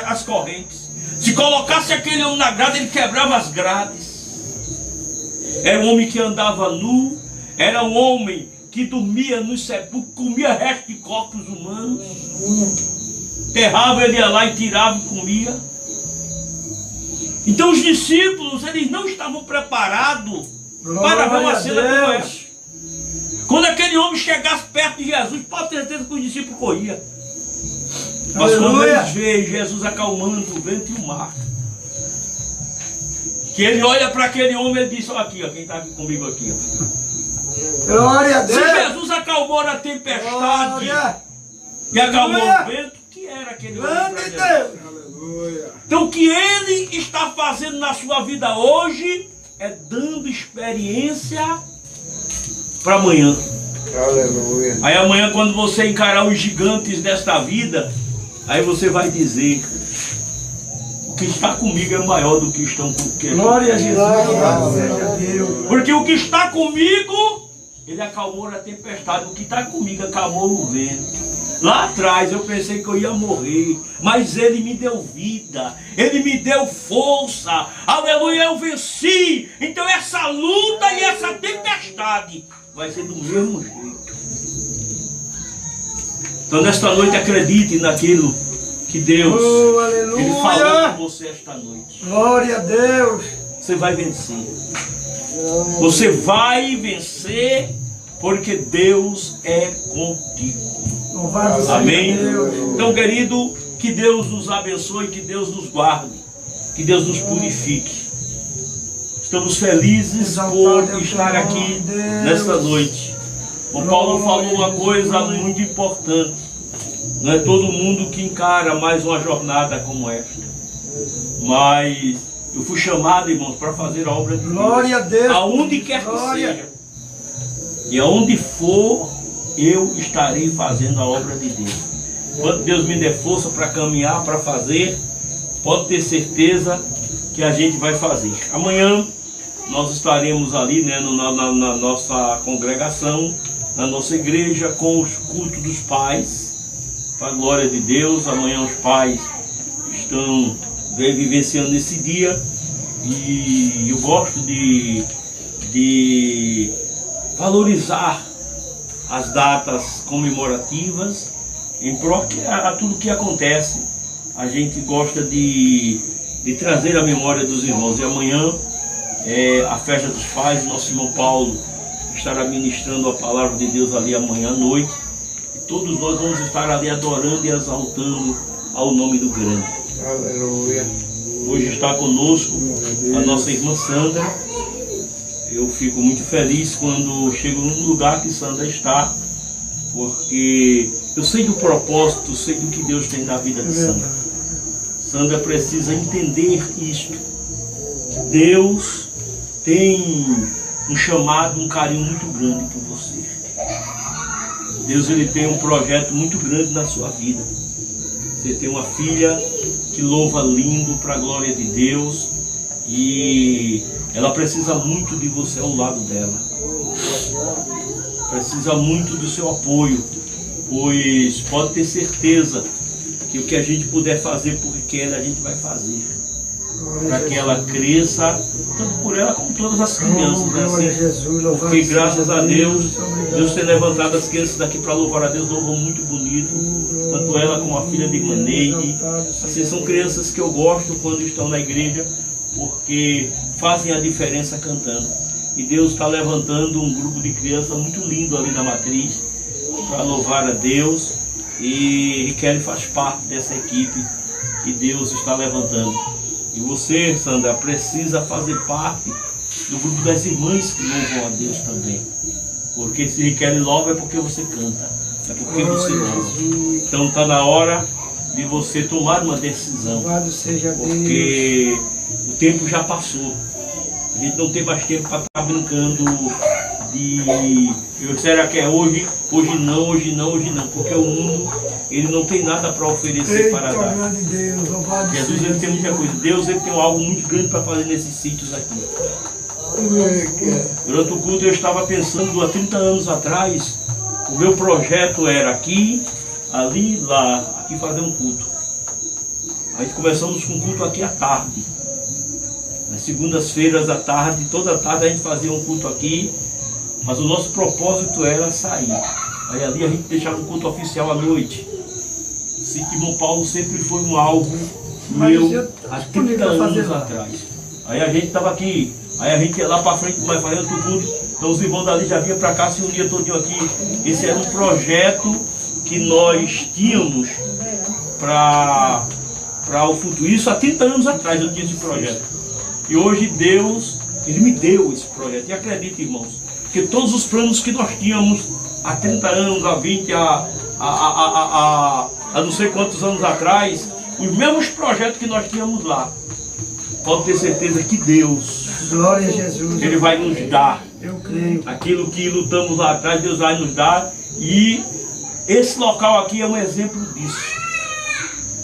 S1: as correntes. Se colocasse aquele homem na grade, ele quebrava as grades. Era um homem que andava nu, era um homem que dormia nos sepulcros, comia resto de corpos humanos. Enterrava, ele ia lá e tirava e comia. Então os discípulos, eles não estavam preparados para ver uma cena como essa. Quando aquele homem chegasse perto de Jesus, pode ter certeza que os discípulos corriam. Mas quando eles veem Jesus acalmando o vento e o mar, que ele olha para aquele homem, ele diz, ó, aqui, ó, quem está comigo aqui, ó.
S3: Glória a Deus.
S1: Se Jesus acalmou a tempestade
S3: Glória.
S1: e acalmou
S3: Aleluia.
S1: o vento, que era aquele homem
S3: Grande
S1: para Jesus?
S3: Deus.
S2: Aleluia.
S1: Então o que ele está fazendo na sua vida hoje é dando experiência para amanhã.
S7: Aleluia.
S1: Aí amanhã, quando você encarar os gigantes desta vida, aí você vai dizer, o que está comigo é maior do que estão com que
S3: Glória a Jesus. Louvado seja Deus.
S1: Porque o que está comigo, ele acalmou a tempestade. O que está comigo acalmou o vento. Lá atrás eu pensei que eu ia morrer, mas ele me deu vida, ele me deu força. Aleluia, eu venci. Então essa luta e essa tempestade vai ser do mesmo jeito. Então nesta noite acredite naquilo que Deus ele falou com você esta noite.
S3: Glória a Deus.
S1: Você vai vencer. Você vai vencer porque Deus é contigo.
S3: Louvado seja
S1: Amém?
S3: Deus.
S1: Então, querido, que Deus nos abençoe, que Deus nos guarde, que Deus nos purifique. Estamos felizes por estar aqui nesta noite. O Paulo falou uma coisa muito importante. Não é todo mundo que encara mais uma jornada como esta. Mas eu fui chamado, irmãos, para fazer a obra de Deus.
S3: Glória a Deus.
S1: Aonde quer que
S3: Glória.
S1: seja. E aonde for, eu estarei fazendo a obra de Deus. Quando Deus me der força para caminhar, para fazer, pode ter certeza que a gente vai fazer. Amanhã nós estaremos ali, né, na nossa congregação, na nossa igreja, com os cultos dos pais, para a glória de Deus. Amanhã os pais estão vivenciando esse dia e eu gosto de valorizar as datas comemorativas em prol a tudo que acontece. A gente gosta de trazer a memória dos irmãos. E amanhã é a festa dos pais. Nosso irmão Paulo estará ministrando a palavra de Deus ali amanhã à noite. E todos nós vamos estar ali adorando e exaltando ao nome do grande.
S7: Aleluia.
S1: Hoje está conosco a nossa irmã Sandra. Eu fico muito feliz quando chego num lugar que Sandra está, porque eu sei do propósito, sei do que Deus tem na vida de Sandra. Sandra precisa entender isto. Deus tem um chamado, um carinho muito grande por você. Deus ele tem um projeto muito grande na sua vida. Você tem uma filha que louva lindo para a glória de Deus e ela precisa muito de você ao lado dela. Precisa muito do seu apoio, pois pode ter certeza que o que a gente puder fazer por ela, a gente vai fazer. Para que ela cresça, tanto por ela como todas as crianças. Né? Assim, porque graças a Deus, Deus tem levantado as crianças daqui para louvar a Deus, louvam muito bonito. Tanto ela como a filha de irmã Neide. Assim, são crianças que eu gosto quando estão na igreja, porque fazem a diferença cantando. E Deus está levantando um grupo de crianças muito lindo ali na matriz para louvar a Deus. E Kelly faz parte dessa equipe que Deus está levantando. E você, Sandra, precisa fazer parte do grupo das irmãs que louvam a Deus também. Porque se Kelly louva é porque você canta, é porque você louva. Então está na hora de você tomar uma decisão.
S3: Louvado seja Deus.
S1: Porque o tempo já passou. A gente não tem mais tempo para estar brincando de será que é hoje? Hoje não, hoje não, hoje não. Porque o mundo, ele não tem nada para oferecer para dar.
S3: Grande Deus, louvado
S1: Jesus, ele tem muita coisa. Deus, ele tem algo muito grande para fazer nesses sítios aqui. Durante o culto eu estava pensando, há 30 anos atrás, o meu projeto era aqui, ali, lá, aqui fazer um culto. Aí começamos com um culto aqui à tarde. Nas segundas-feiras à tarde, toda tarde a gente fazia um culto aqui, mas o nosso propósito era sair. Aí ali a gente deixava um culto oficial à noite. O sítio Bom Paulo sempre foi um alvo meu há 30 anos atrás. Aí a gente estava aqui, aí a gente ia lá para frente, mas fazendo outro culto. Então os irmãos dali já vinham para cá, se uniam todinho aqui. Esse era um projeto que nós tínhamos para o futuro. Isso há 30 anos atrás eu tinha esse projeto. E hoje Deus, Ele me deu esse projeto. E acredite, irmãos, que todos os planos que nós tínhamos há 30 anos, há 20, há não sei quantos anos atrás, os mesmos projetos que nós tínhamos lá, pode ter certeza que Deus,
S3: glória a Jesus,
S1: Ele vai nos dar.
S3: Eu creio.
S1: Aquilo que lutamos lá atrás, Deus vai nos dar. E esse local aqui é um exemplo disso.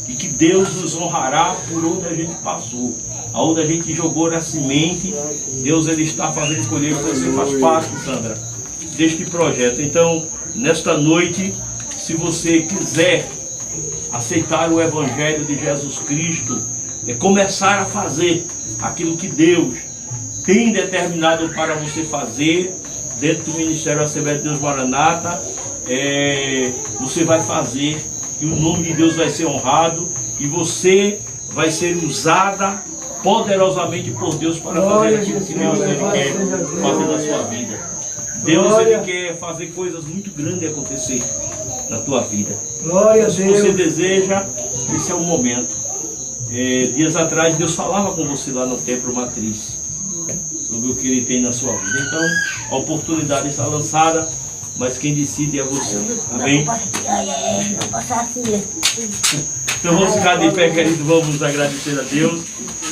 S1: E que Deus nos honrará por onde a gente passou. Aonde a gente jogou a semente, Deus, Ele está fazendo colher. Você faz parte, Sandra, deste projeto. Então, nesta noite, se você quiser aceitar o Evangelho de Jesus Cristo, começar a fazer aquilo que Deus tem determinado para você fazer dentro do Ministério Assembleia de Deus Maranata, você vai fazer e o nome de Deus vai ser honrado e você vai ser usada poderosamente por Deus para fazer aquilo que Deus Ele quer fazer na sua vida. Deus, Ele quer fazer coisas muito grandes acontecer na tua vida.
S3: Glória a
S1: Se
S3: Deus.
S1: você deseja, esse é o momento. Dias atrás Deus falava com você lá no Templo Matriz sobre o que Ele tem na sua vida. Então a oportunidade está lançada, mas quem decide é você. Amém? Então vamos ficar de pé, querido. Vamos agradecer a Deus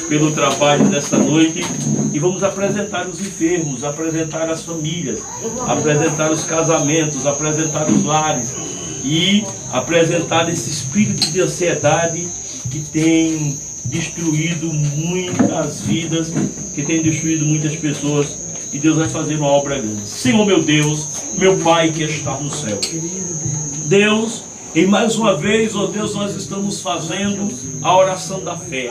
S1: pelo trabalho desta noite e vamos apresentar os enfermos, apresentar as famílias, apresentar os casamentos, apresentar os lares e apresentar esse espírito de ansiedade que tem destruído muitas vidas, que tem destruído muitas pessoas, e Deus vai fazer uma obra grande. Senhor meu Deus, meu Pai que está no céu, Deus, e mais uma vez, ó Deus, nós estamos fazendo a oração da fé.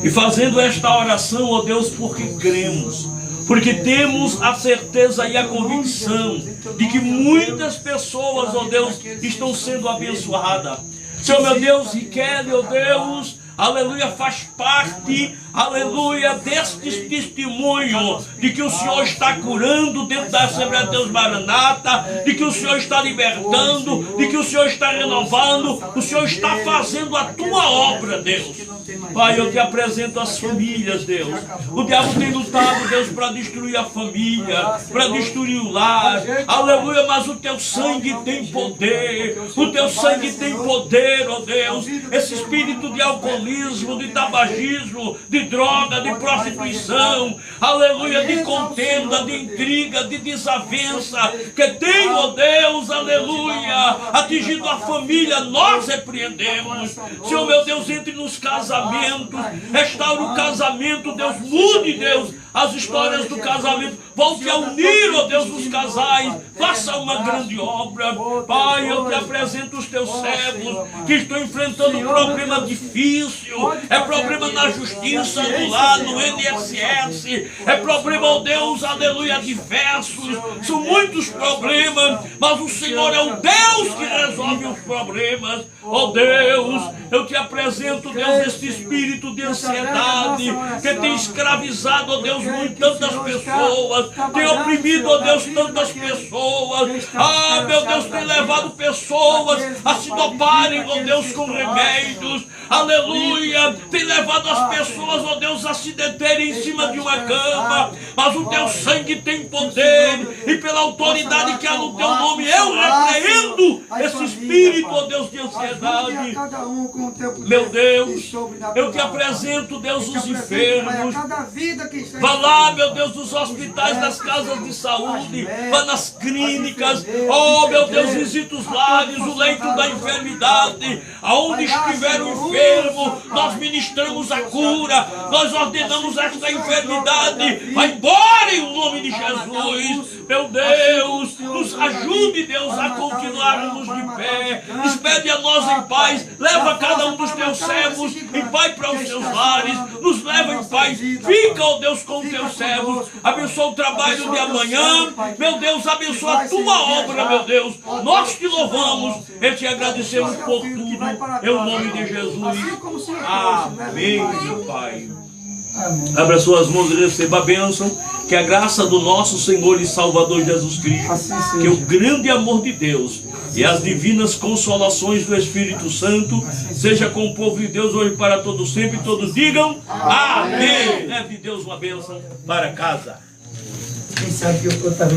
S1: E fazendo esta oração, ó Deus, porque cremos. Porque temos a certeza e a convicção de que muitas pessoas, ó Deus, estão sendo abençoadas. Senhor meu Deus, e Kelly, ó Deus, aleluia, faz parte, aleluia, deste testemunho de que o Senhor está curando dentro da Assembleia de Deus Maranata, de que o Senhor está libertando, de que o Senhor está renovando, o Senhor está fazendo a tua obra, Deus. Pai, eu te apresento as famílias, Deus. O diabo tem lutado, Deus, para destruir a família, para destruir o lar, aleluia, mas o teu sangue tem poder, o teu sangue tem poder, ó Deus. Esse espírito de alcoolismo, de tabagismo, de droga, de prostituição, aleluia, de contenda, de intriga, de desavença, que tem, ó Deus, aleluia, atingido a família, nós repreendemos. Senhor meu Deus, entre nos casamentos, restaura o casamento, Deus, mude, Deus, as histórias do casamento, volte a unir, ó Deus, os casais, faça uma grande obra. Pai, eu te apresento os teus servos que estão enfrentando um problema difícil, é problema na justiça, no lar, no INSS, é problema, ó Deus, aleluia, diversos, são muitos problemas, mas o Senhor é o Deus que resolve os problemas. Ó Deus, eu te apresento, Deus, este espírito de ansiedade que tem escravizado, ó Deus, tantas pessoas, tem oprimido, ó Deus, tantas pessoas. Ah, meu Deus, tem levado pessoas a se doparem, ó Deus, com remédios. Aleluia, tem levado as pessoas, ó Deus, a se deterem em cima de uma cama, mas o teu sangue tem poder, e pela autoridade que há no teu nome, eu repreendo esse espírito, ó Deus, de ansiedade.
S3: com o teu poder.
S1: Meu
S3: E
S1: Deus,
S3: sobrenatural,
S1: eu te
S3: Pai.
S1: apresento, Deus,
S3: Eu te
S1: os
S3: apresento, Pai,
S1: enfermos.
S3: a cada vida que está
S1: Vá lá,
S3: enferma.
S1: meu Deus, nos hospitais, nas casas de saúde, vá nas clínicas.
S3: as enfermeiras,
S1: Oh, meu Deus,
S3: enfermeiros,
S1: visita os
S3: a
S1: lares,
S3: todos
S1: o leito da
S3: os
S1: enfermidade. Aonde estiver o enfermo, nós ministramos a cura. Nós ordenamos esta enfermidade. Vai embora em nome de Jesus. Meu Deus, nos ajude, Deus, a continuarmos de pé. Despede a nós em paz. Leva cada um dos teus servos em paz para os teus lares. Nos leva em paz. Fica, ó Deus, com os teus servos. Abençoa o trabalho de amanhã. Meu Deus, abençoa a tua obra, meu Deus. Nós te louvamos e te agradecemos por tudo. Em nome de Jesus. Amém, meu Pai. Abra suas mãos e receba a bênção. Que a graça do nosso Senhor e Salvador Jesus Cristo, que o grande amor de Deus e as divinas consolações do Espírito Santo seja com o povo de Deus hoje para todos sempre. Todos digam amém. Leve de Deus uma bênção para casa.
S3: Quem sabe que eu estava